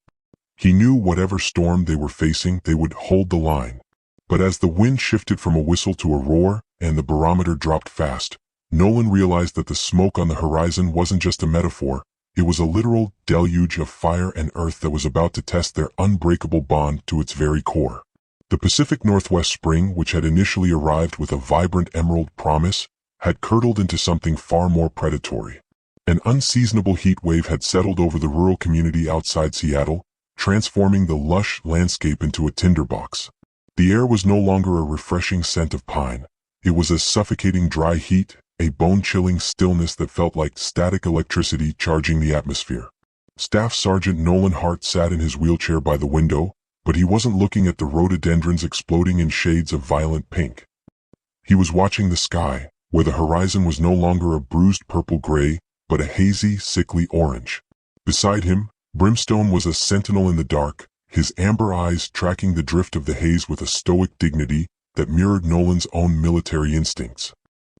He knew whatever storm they were facing, they would hold the line. But as the wind shifted from a whistle to a roar and the barometer dropped fast, Nolan realized that the smoke on the horizon wasn't just a metaphor, it was a literal deluge of fire and earth that was about to test their unbreakable bond to its very core. The Pacific Northwest spring, which had initially arrived with a vibrant emerald promise, had curdled into something far more predatory. An unseasonable heat wave had settled over the rural community outside Seattle, transforming the lush landscape into a tinderbox. The air was no longer a refreshing scent of pine. It was a suffocating dry heat, a bone-chilling stillness that felt like static electricity charging the atmosphere. Staff Sergeant Nolan Hart sat in his wheelchair by the window, but he wasn't looking at the rhododendrons exploding in shades of violent pink. He was watching the sky, where the horizon was no longer a bruised purple-gray, but a hazy, sickly orange. Beside him, Brimstone was a sentinel in the dark, his amber eyes tracking the drift of the haze with a stoic dignity that mirrored Nolan's own military instincts.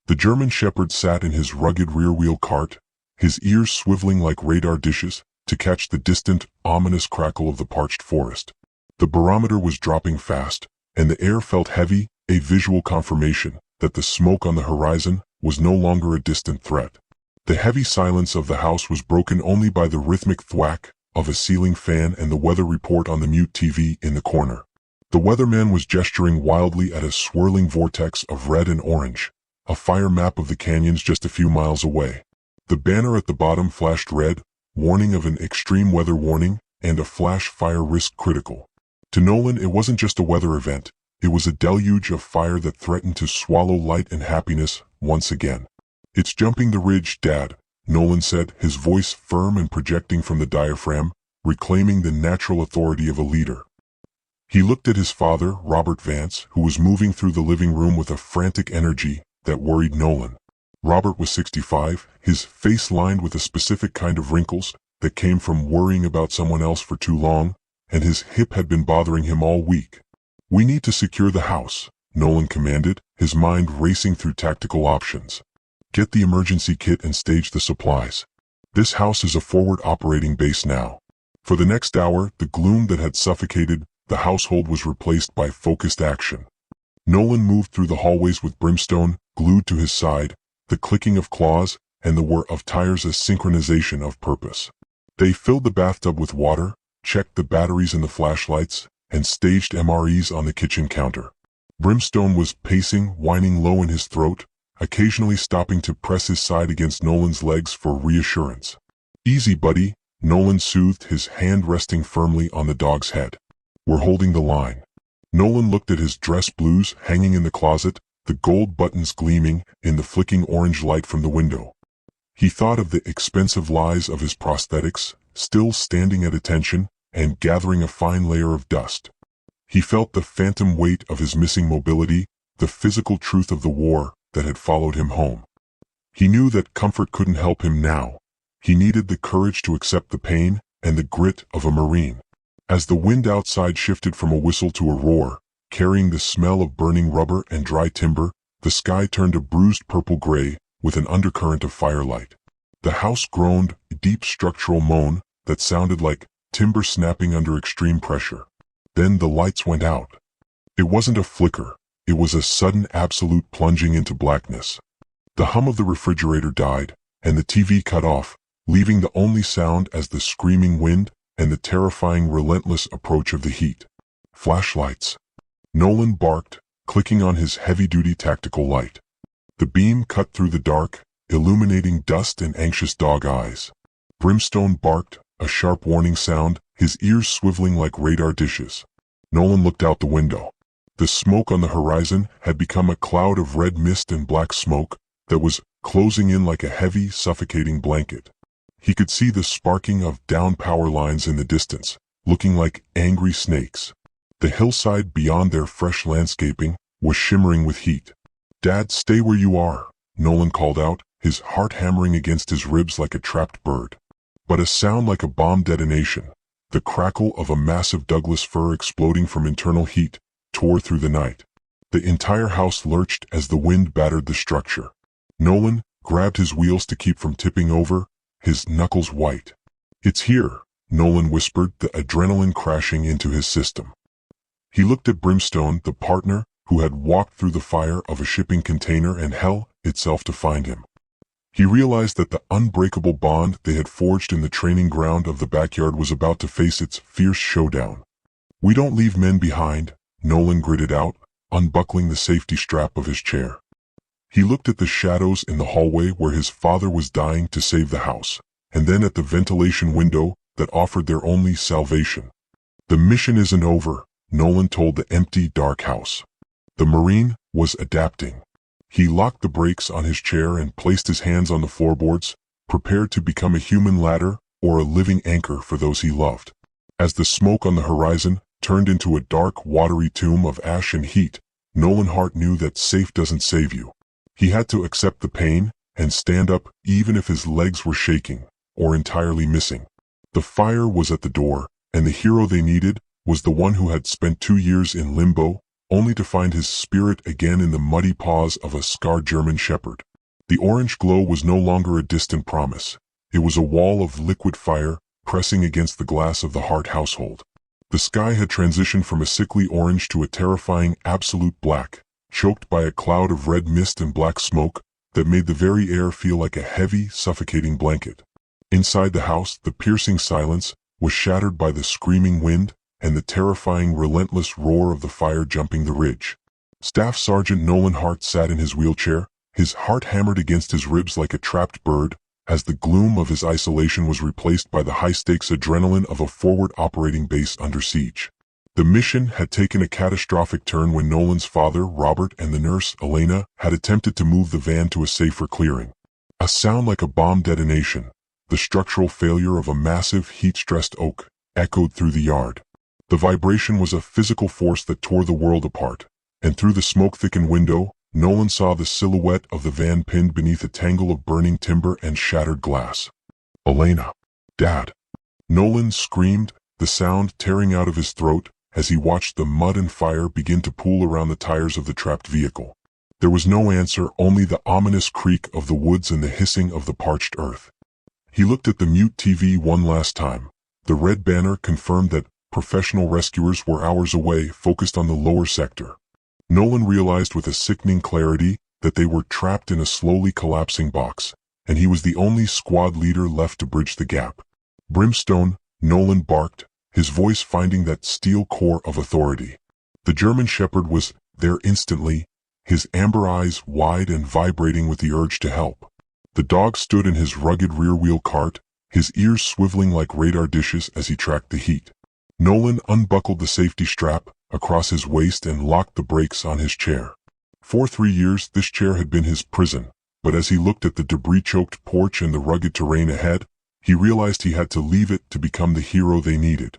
The German shepherd sat in his rugged rear-wheel cart, his ears swiveling like radar dishes to catch the distant, ominous crackle of the parched forest. The barometer was dropping fast, and the air felt heavy, a visual confirmation that the smoke on the horizon was no longer a distant threat. The heavy silence of the house was broken only by the rhythmic thwack of a ceiling fan and the weather report on the mute TV in the corner. The weatherman was gesturing wildly at a swirling vortex of red and orange, a fire map of the canyons just a few miles away. The banner at the bottom flashed red, warning of an extreme weather warning, and a flash fire risk critical. To Nolan, it wasn't just a weather event, it was a deluge of fire that threatened to swallow light and happiness once again. "It's jumping the ridge, Dad," Nolan said, his voice firm and projecting from the diaphragm, reclaiming the natural authority of a leader. He looked at his father, Robert Vance, who was moving through the living room with a frantic energy that worried Nolan. Robert was 65, his face lined with a specific kind of wrinkles that came from worrying about someone else for too long, and his hip had been bothering him all week. "We need to secure the house," Nolan commanded, his mind racing through tactical options. "Get the emergency kit and stage the supplies. This house is a forward operating base now." For the next hour, the gloom that had suffocated the household was replaced by focused action. Nolan moved through the hallways with Brimstone glued to his side, the clicking of claws and the whir of tires a synchronization of purpose. They filled the bathtub with water, checked the batteries in the flashlights, and staged MREs on the kitchen counter. Brimstone was pacing, whining low in his throat, occasionally stopping to press his side against Nolan's legs for reassurance. "Easy, buddy," Nolan soothed, his hand resting firmly on the dog's head. "We're holding the line." Nolan looked at his dress blues hanging in the closet, the gold buttons gleaming in the flicking orange light from the window. He thought of the expensive lies of his prosthetics, still standing at attention and gathering a fine layer of dust. He felt the phantom weight of his missing mobility, the physical truth of the war that had followed him home. He knew that comfort couldn't help him now. He needed the courage to accept the pain and the grit of a Marine. As the wind outside shifted from a whistle to a roar, carrying the smell of burning rubber and dry timber, the sky turned a bruised purple-gray with an undercurrent of firelight. The house groaned, a deep structural moan that sounded like timber snapping under extreme pressure. Then the lights went out. It wasn't a flicker, it was a sudden absolute plunging into blackness. The hum of the refrigerator died, and the TV cut off, leaving the only sound as the screaming wind and the terrifying relentless approach of the heat. Flashlights. Nolan barked, clicking on his heavy-duty tactical light. The beam cut through the dark, illuminating dust and anxious dog eyes. Brimstone barked, a sharp warning sound, his ears swiveling like radar dishes. Nolan looked out the window. The smoke on the horizon had become a cloud of red mist and black smoke that was closing in like a heavy, suffocating blanket. He could see the sparking of downed power lines in the distance, looking like angry snakes. The hillside beyond their fresh landscaping was shimmering with heat. "Dad, stay where you are," Nolan called out, his heart hammering against his ribs like a trapped bird. But a sound like a bomb detonation, the crackle of a massive Douglas fir exploding from internal heat, tore through the night. The entire house lurched as the wind battered the structure. Nolan grabbed his wheels to keep from tipping over, his knuckles white. "It's here," Nolan whispered, the adrenaline crashing into his system. He looked at Brimstone, the partner, who had walked through the fire of a shipping container and hell itself to find him. He realized that the unbreakable bond they had forged in the training ground of the backyard was about to face its fierce showdown. "We don't leave men behind," Nolan gritted out, unbuckling the safety strap of his chair. He looked at the shadows in the hallway where his father was dying to save the house, and then at the ventilation window that offered their only salvation. "The mission isn't over," Nolan told the empty, dark house. The Marine was adapting. He locked the brakes on his chair and placed his hands on the floorboards, prepared to become a human ladder or a living anchor for those he loved. As the smoke on the horizon turned into a dark, watery tomb of ash and heat, Nolan Hart knew that safe doesn't save you. He had to accept the pain and stand up even if his legs were shaking or entirely missing. The fire was at the door, and the hero they needed was the one who had spent 2 years in limbo, only to find his spirit again in the muddy paws of a scarred German shepherd. The orange glow was no longer a distant promise. It was a wall of liquid fire pressing against the glass of the Hart household. The sky had transitioned from a sickly orange to a terrifying absolute black, choked by a cloud of red mist and black smoke that made the very air feel like a heavy, suffocating blanket. Inside the house, the piercing silence was shattered by the screaming wind and the terrifying, relentless roar of the fire jumping the ridge. Staff Sergeant Nolan Hart sat in his wheelchair, his heart hammered against his ribs like a trapped bird, as the gloom of his isolation was replaced by the high-stakes adrenaline of a forward operating base under siege. The mission had taken a catastrophic turn when Nolan's father, Robert, and the nurse, Elena, had attempted to move the van to a safer clearing. A sound like a bomb detonation, the structural failure of a massive, heat-stressed oak, echoed through the yard. The vibration was a physical force that tore the world apart, and through the smoke-thickened window, Nolan saw the silhouette of the van pinned beneath a tangle of burning timber and shattered glass. "Elena! Dad!" Nolan screamed, the sound tearing out of his throat as he watched the mud and fire begin to pool around the tires of the trapped vehicle. There was no answer, only the ominous creak of the woods and the hissing of the parched earth. He looked at the mute TV one last time. The red banner confirmed that professional rescuers were hours away, focused on the lower sector. Nolan realized with a sickening clarity that they were trapped in a slowly collapsing box, and he was the only squad leader left to bridge the gap. "Brimstone," Nolan barked, his voice finding that steel core of authority. The German shepherd was there instantly, his amber eyes wide and vibrating with the urge to help. The dog stood in his rugged rear-wheel cart, his ears swiveling like radar dishes as he tracked the heat. Nolan unbuckled the safety strap across his waist and locked the brakes on his chair. For 3 years this chair had been his prison, but as he looked at the debris-choked porch and the rugged terrain ahead, he realized he had to leave it to become the hero they needed.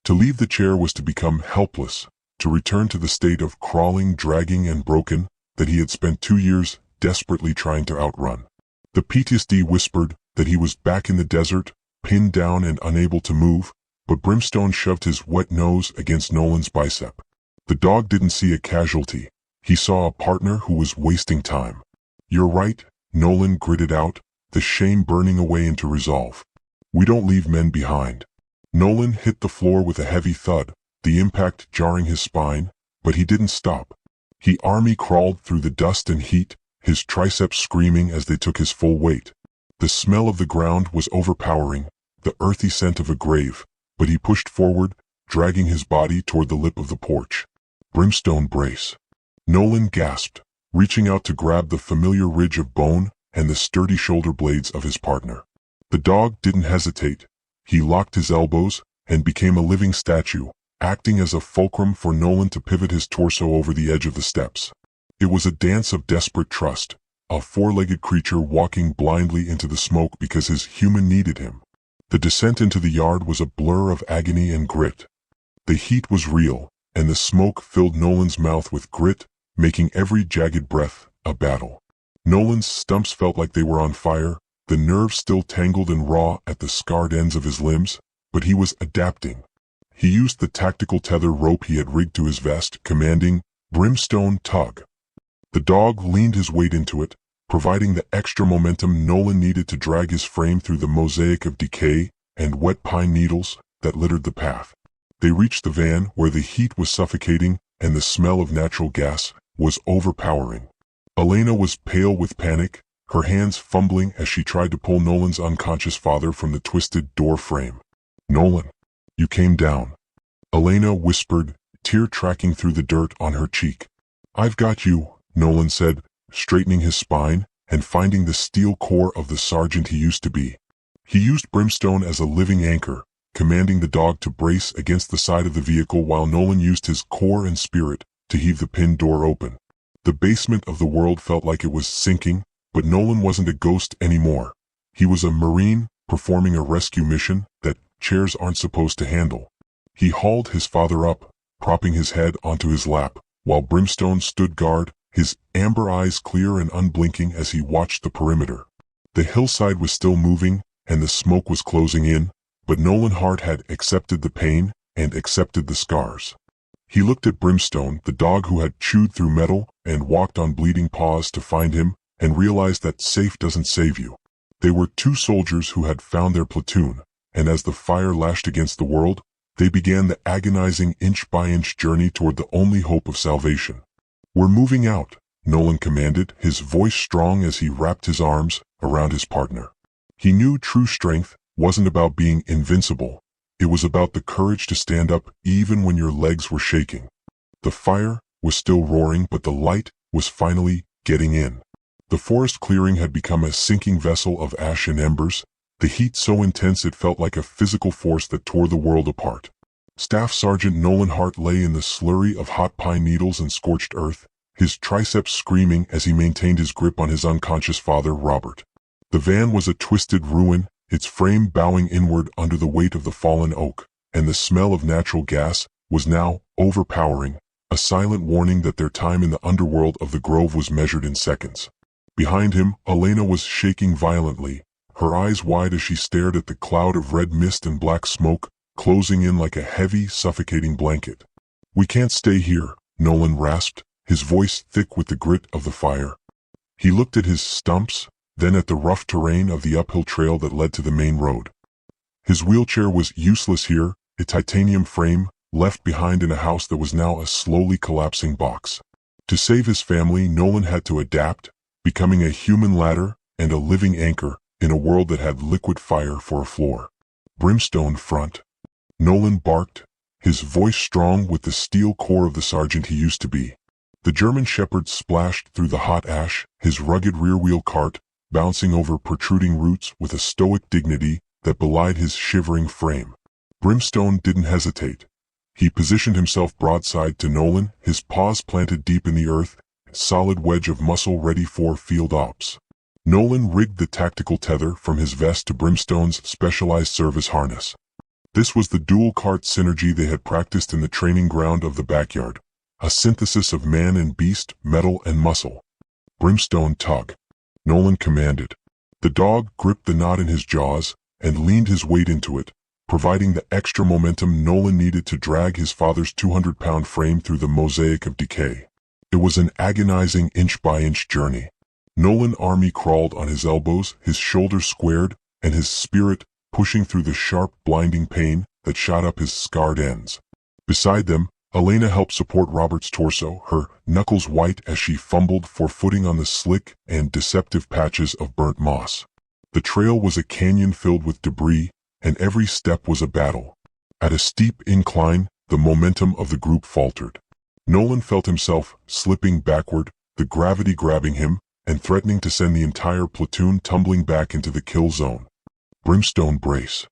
To leave the chair was to become helpless, to return to the state of crawling, dragging, and broken that he had spent 2 years desperately trying to outrun. The PTSD whispered that he was back in the desert, pinned down and unable to move, but Brimstone shoved his wet nose against Nolan's bicep. The dog didn't see a casualty. He saw a partner who was wasting time. "You're right," Nolan gritted out, the shame burning away into resolve. "We don't leave men behind." Nolan hit the floor with a heavy thud, the impact jarring his spine, but he didn't stop. He army crawled through the dust and heat, his triceps screaming as they took his full weight. The smell of the ground was overpowering, the earthy scent of a grave, but he pushed forward, dragging his body toward the lip of the porch. Brimstone brace. Nolan gasped, reaching out to grab the familiar ridge of bone and the sturdy shoulder blades of his partner. The dog didn't hesitate. He locked his elbows and became a living statue, acting as a fulcrum for Nolan to pivot his torso over the edge of the steps. It was a dance of desperate trust, a four-legged creature walking blindly into the smoke because his human needed him. The descent into the yard was a blur of agony and grit. The heat was real, and the smoke filled Nolan's mouth with grit, making every jagged breath a battle. Nolan's stumps felt like they were on fire, the nerves still tangled and raw at the scarred ends of his limbs, but he was adapting. He used the tactical tether rope he had rigged to his vest, commanding, "Brimstone, tug." The dog leaned his weight into it, providing the extra momentum Nolan needed to drag his frame through the mosaic of decay and wet pine needles that littered the path. They reached the van where the heat was suffocating and the smell of natural gas was overpowering. Elena was pale with panic, her hands fumbling as she tried to pull Nolan's unconscious father from the twisted door frame. "Nolan, you came down," Elena whispered, tear tracking through the dirt on her cheek. "I've got you," Nolan said, straightening his spine and finding the steel core of the sergeant he used to be. He used Brimstone as a living anchor, commanding the dog to brace against the side of the vehicle while Nolan used his core and spirit to heave the pinned door open. The basement of the world felt like it was sinking, but Nolan wasn't a ghost anymore. He was a Marine performing a rescue mission that chairs aren't supposed to handle. He hauled his father up, propping his head onto his lap, while Brimstone stood guard, his amber eyes clear and unblinking as he watched the perimeter. The hillside was still moving, and the smoke was closing in, but Nolan Hart had accepted the pain and accepted the scars. He looked at Brimstone, the dog who had chewed through metal and walked on bleeding paws to find him, and realized that safe doesn't save you. They were two soldiers who had found their platoon, and as the fire lashed against the world, they began the agonizing inch-by-inch journey toward the only hope of salvation. "We're moving out," Nolan commanded, his voice strong as he wrapped his arms around his partner. He knew true strength wasn't about being invincible. It was about the courage to stand up even when your legs were shaking. The fire was still roaring, but the light was finally getting in. The forest clearing had become a sinking vessel of ash and embers, the heat so intense it felt like a physical force that tore the world apart. Staff Sergeant Nolan Hart lay in the slurry of hot pine needles and scorched earth, his triceps screaming as he maintained his grip on his unconscious father, Robert. The van was a twisted ruin, its frame bowing inward under the weight of the fallen oak, and the smell of natural gas was now overpowering, a silent warning that their time in the underworld of the Grove was measured in seconds. Behind him, Elena was shaking violently, her eyes wide as she stared at the cloud of red mist and black smoke, closing in like a heavy, suffocating blanket. "We can't stay here," Nolan rasped, his voice thick with the grit of the fire. He looked at his stumps, then at the rough terrain of the uphill trail that led to the main road. His wheelchair was useless here, a titanium frame, left behind in a house that was now a slowly collapsing box. To save his family, Nolan had to adapt, becoming a human ladder and a living anchor in a world that had liquid fire for a floor. "Brimstone front," Nolan barked, his voice strong with the steel core of the sergeant he used to be. The German Shepherd splashed through the hot ash, his rugged rear-wheel cart bouncing over protruding roots with a stoic dignity that belied his shivering frame. Brimstone didn't hesitate. He positioned himself broadside to Nolan, his paws planted deep in the earth, a solid wedge of muscle ready for field ops. Nolan rigged the tactical tether from his vest to Brimstone's specialized service harness. This was the dual cart synergy they had practiced in the training ground of the backyard, a synthesis of man and beast, metal and muscle. "Brimstone tug," Nolan commanded. The dog gripped the knot in his jaws and leaned his weight into it, providing the extra momentum Nolan needed to drag his father's 200-pound frame through the mosaic of decay. It was an agonizing inch-by-inch journey. Nolan Army crawled on his elbows, his shoulders squared, and his spirit pushing through the sharp, blinding pain that shot up his scarred ends. Beside them, Elena helped support Robert's torso, her knuckles white as she fumbled for footing on the slick and deceptive patches of burnt moss. The trail was a canyon filled with debris, and every step was a battle. At a steep incline, the momentum of the group faltered. Nolan felt himself slipping backward, the gravity grabbing him and threatening to send the entire platoon tumbling back into the kill zone. Brimstone, brace.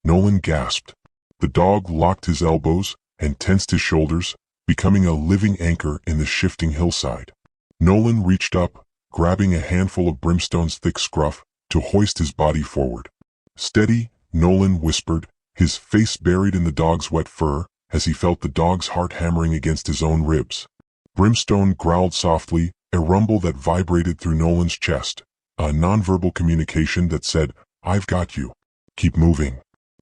Nolan gasped. The dog locked his elbows and tensed his shoulders, becoming a living anchor in the shifting hillside. Nolan reached up, grabbing a handful of Brimstone's thick scruff to hoist his body forward. "Steady," Nolan whispered, his face buried in the dog's wet fur as he felt the dog's heart hammering against his own ribs. Brimstone growled softly, a rumble that vibrated through Nolan's chest, a nonverbal communication that said, "I've got you. Keep moving."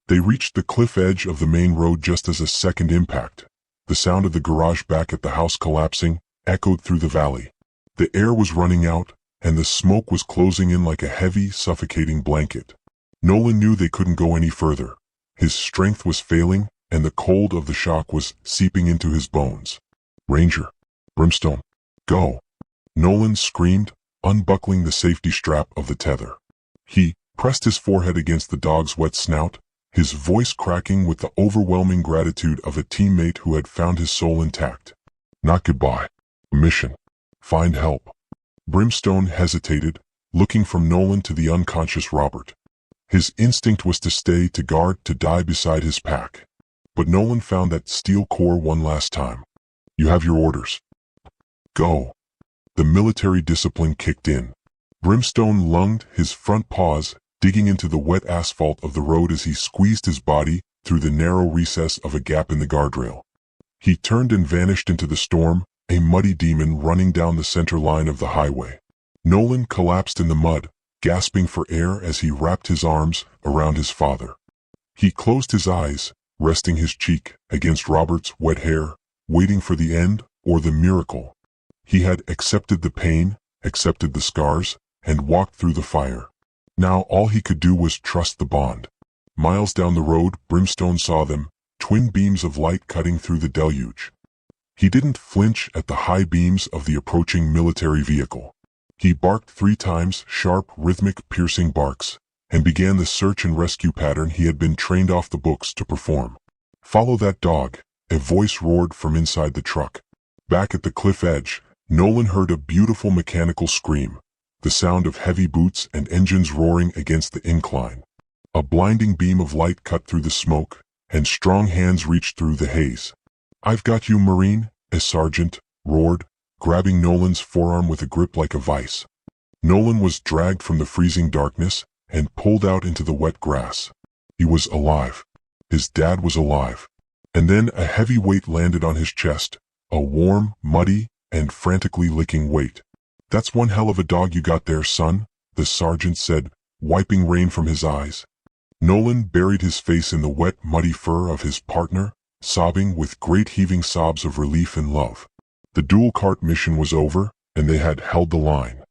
They reached the cliff edge of the main road just as a second impact. The sound of the garage back at the house collapsing echoed through the valley. The air was running out, and the smoke was closing in like a heavy, suffocating blanket. Nolan knew they couldn't go any further. His strength was failing, and the cold of the shock was seeping into his bones. "Ranger, Brimstone, go!" Nolan screamed, unbuckling the safety strap of the tether. He pressed his forehead against the dog's wet snout, his voice cracking with the overwhelming gratitude of a teammate who had found his soul intact. "Not goodbye. A mission. Find help." Brimstone hesitated, looking from Nolan to the unconscious Robert. His instinct was to stay, to guard, to die beside his pack. But Nolan found that steel core one last time. "You have your orders. Go." The military discipline kicked in. Brimstone lunged, his front paws digging into the wet asphalt of the road as he squeezed his body through the narrow recess of a gap in the guardrail. He turned and vanished into the storm, a muddy demon running down the center line of the highway. Nolan collapsed in the mud, gasping for air as he wrapped his arms around his father. He closed his eyes, resting his cheek against Robert's wet hair, waiting for the end or the miracle. He had accepted the pain, accepted the scars, and walked through the fire. Now all he could do was trust the bond. Miles down the road, Brimstone saw them, twin beams of light cutting through the deluge. He didn't flinch at the high beams of the approaching military vehicle. He barked 3 times, sharp, rhythmic, piercing barks, and began the search and rescue pattern he had been trained off the books to perform. "Follow that dog," a voice roared from inside the truck. Back at the cliff edge, Nolan heard a beautiful mechanical scream, the sound of heavy boots and engines roaring against the incline. A blinding beam of light cut through the smoke, and strong hands reached through the haze. "I've got you, Marine," a sergeant roared, grabbing Nolan's forearm with a grip like a vice. Nolan was dragged from the freezing darkness and pulled out into the wet grass. He was alive. His dad was alive. And then a heavy weight landed on his chest, a warm, muddy, and frantically licking weight. "That's one hell of a dog you got there, son," the sergeant said, wiping rain from his eyes. Nolan buried his face in the wet, muddy fur of his partner, sobbing with great heaving sobs of relief and love. The dual cart mission was over, and they had held the line.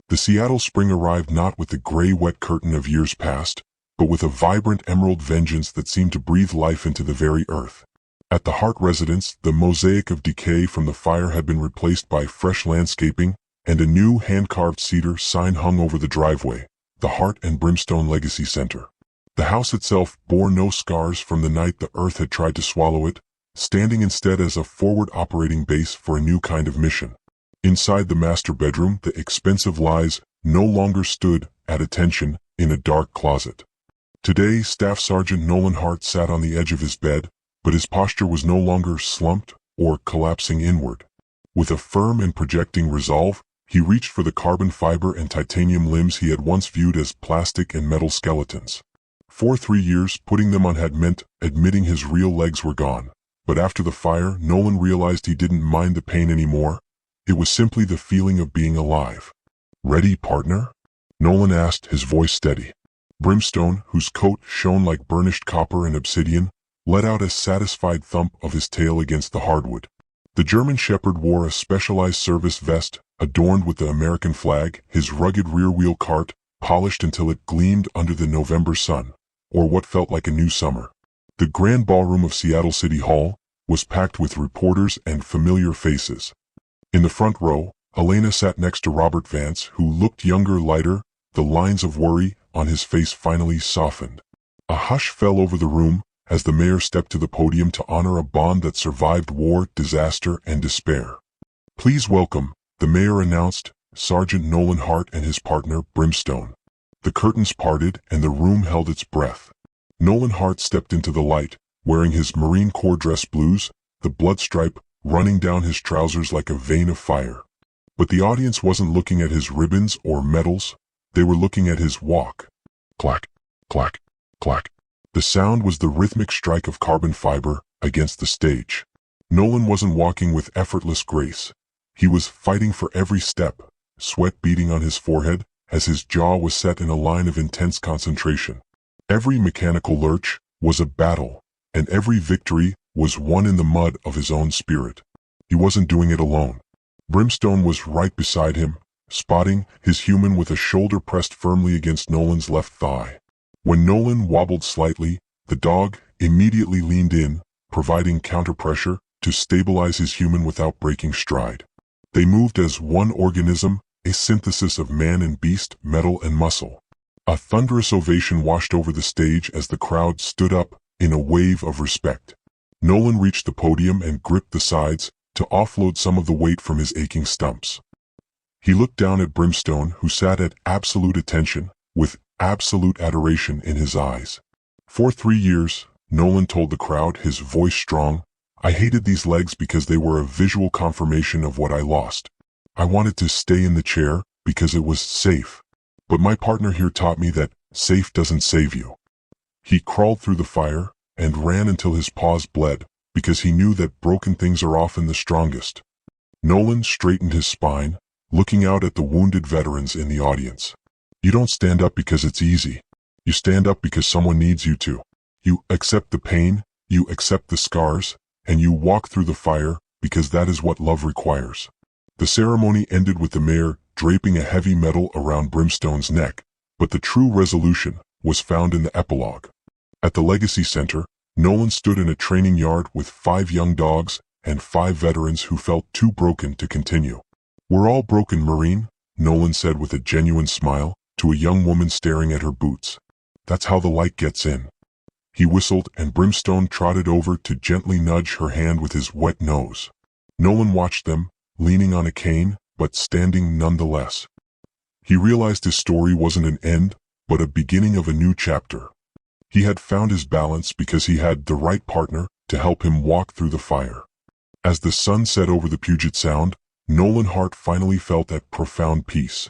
The Seattle spring arrived not with the gray wet curtain of years past, but with a vibrant emerald vengeance that seemed to breathe life into the very earth. At the Hart residence, the mosaic of decay from the fire had been replaced by fresh landscaping, and a new hand-carved cedar sign hung over the driveway, the Hart and Brimstone Legacy Center. The house itself bore no scars from the night the earth had tried to swallow it, standing instead as a forward operating base for a new kind of mission. Inside the master bedroom, the expensive lies no longer stood at attention in a dark closet. Today, Staff Sergeant Nolan Hart sat on the edge of his bed, but his posture was no longer slumped or collapsing inward. With a firm and projecting resolve, he reached for the carbon fiber and titanium limbs he had once viewed as plastic and metal skeletons. For 3 years, putting them on had meant admitting his real legs were gone. But after the fire, Nolan realized he didn't mind the pain anymore. It was simply the feeling of being alive. "Ready, partner?" Nolan asked, his voice steady. Brimstone, whose coat shone like burnished copper and obsidian, let out a satisfied thump of his tail against the hardwood. The German Shepherd wore a specialized service vest, adorned with the American flag, his rugged rear-wheel cart, polished until it gleamed under the November sun, or what felt like a new summer. The grand ballroom of Seattle City Hall was packed with reporters and familiar faces. In the front row, Elena sat next to Robert Vance, who looked younger, lighter, the lines of worry on his face finally softened. A hush fell over the room as the mayor stepped to the podium to honor a bond that survived war, disaster, and despair. "Please welcome," the mayor announced, Sergeant Nolan Hart and his partner, Brimstone. The curtains parted and the room held its breath. Nolan Hart stepped into the light, wearing his Marine Corps dress blues, the blood stripe running down his trousers like a vein of fire. But the audience wasn't looking at his ribbons or medals, they were looking at his walk. Clack, clack, clack. The sound was the rhythmic strike of carbon fiber against the stage. Nolan wasn't walking with effortless grace. He was fighting for every step, sweat beading on his forehead as his jaw was set in a line of intense concentration. Every mechanical lurch was a battle, and every victory was won in the mud of his own spirit. He wasn't doing it alone. Brimstone was right beside him, spotting his human with a shoulder pressed firmly against Nolan's left thigh. When Nolan wobbled slightly, the dog immediately leaned in, providing counter-pressure to stabilize his human without breaking stride. They moved as one organism, a synthesis of man and beast, metal and muscle. A thunderous ovation washed over the stage as the crowd stood up in a wave of respect. Nolan reached the podium and gripped the sides to offload some of the weight from his aching stumps. He looked down at Brimstone, who sat at absolute attention, with absolute adoration in his eyes. "For 3 years," Nolan told the crowd, his voice strong, "I hated these legs because they were a visual confirmation of what I lost. I wanted to stay in the chair because it was safe. But my partner here taught me that safe doesn't save you." He crawled through the fire and ran until his paws bled, because he knew that broken things are often the strongest. Nolan straightened his spine, looking out at the wounded veterans in the audience. "You don't stand up because it's easy. You stand up because someone needs you to. You accept the pain, you accept the scars, and you walk through the fire because that is what love requires." The ceremony ended with the mayor draping a heavy medal around Brimstone's neck, but the true resolution was found in the epilogue. At the Legacy Center, Nolan stood in a training yard with 5 young dogs and 5 veterans who felt too broken to continue. "We're all broken, Marine," Nolan said with a genuine smile to a young woman staring at her boots. "That's how the light gets in." He whistled and Brimstone trotted over to gently nudge her hand with his wet nose. Nolan watched them, leaning on a cane, but standing nonetheless. He realized his story wasn't an end, but a beginning of a new chapter. He had found his balance because he had the right partner to help him walk through the fire. As the sun set over the Puget Sound, Nolan Hart finally felt that profound peace.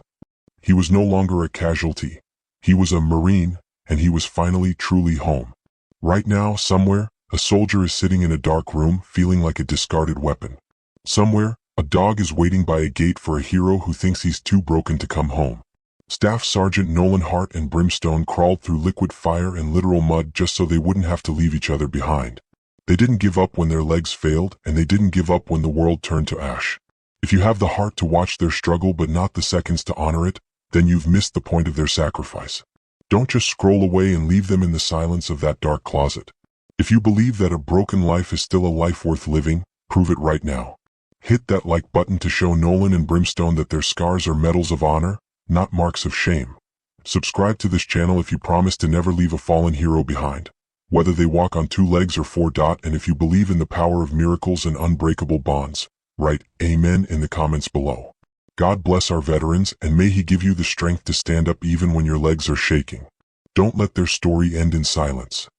He was no longer a casualty. He was a Marine, and he was finally truly home. Right now, somewhere, a soldier is sitting in a dark room feeling like a discarded weapon. Somewhere, a dog is waiting by a gate for a hero who thinks he's too broken to come home. Staff Sergeant Nolan Hart and Brimstone crawled through liquid fire and literal mud just so they wouldn't have to leave each other behind. They didn't give up when their legs failed, and they didn't give up when the world turned to ash. If you have the heart to watch their struggle but not the seconds to honor it, then you've missed the point of their sacrifice. Don't just scroll away and leave them in the silence of that dark closet. If you believe that a broken life is still a life worth living, prove it right now. Hit that like button to show Nolan and Brimstone that their scars are medals of honor, not marks of shame. Subscribe to this channel if you promise to never leave a fallen hero behind, whether they walk on 2 legs or 4. And if you believe in the power of miracles and unbreakable bonds, write Amen in the comments below. God bless our veterans, and may He give you the strength to stand up even when your legs are shaking. Don't let their story end in silence.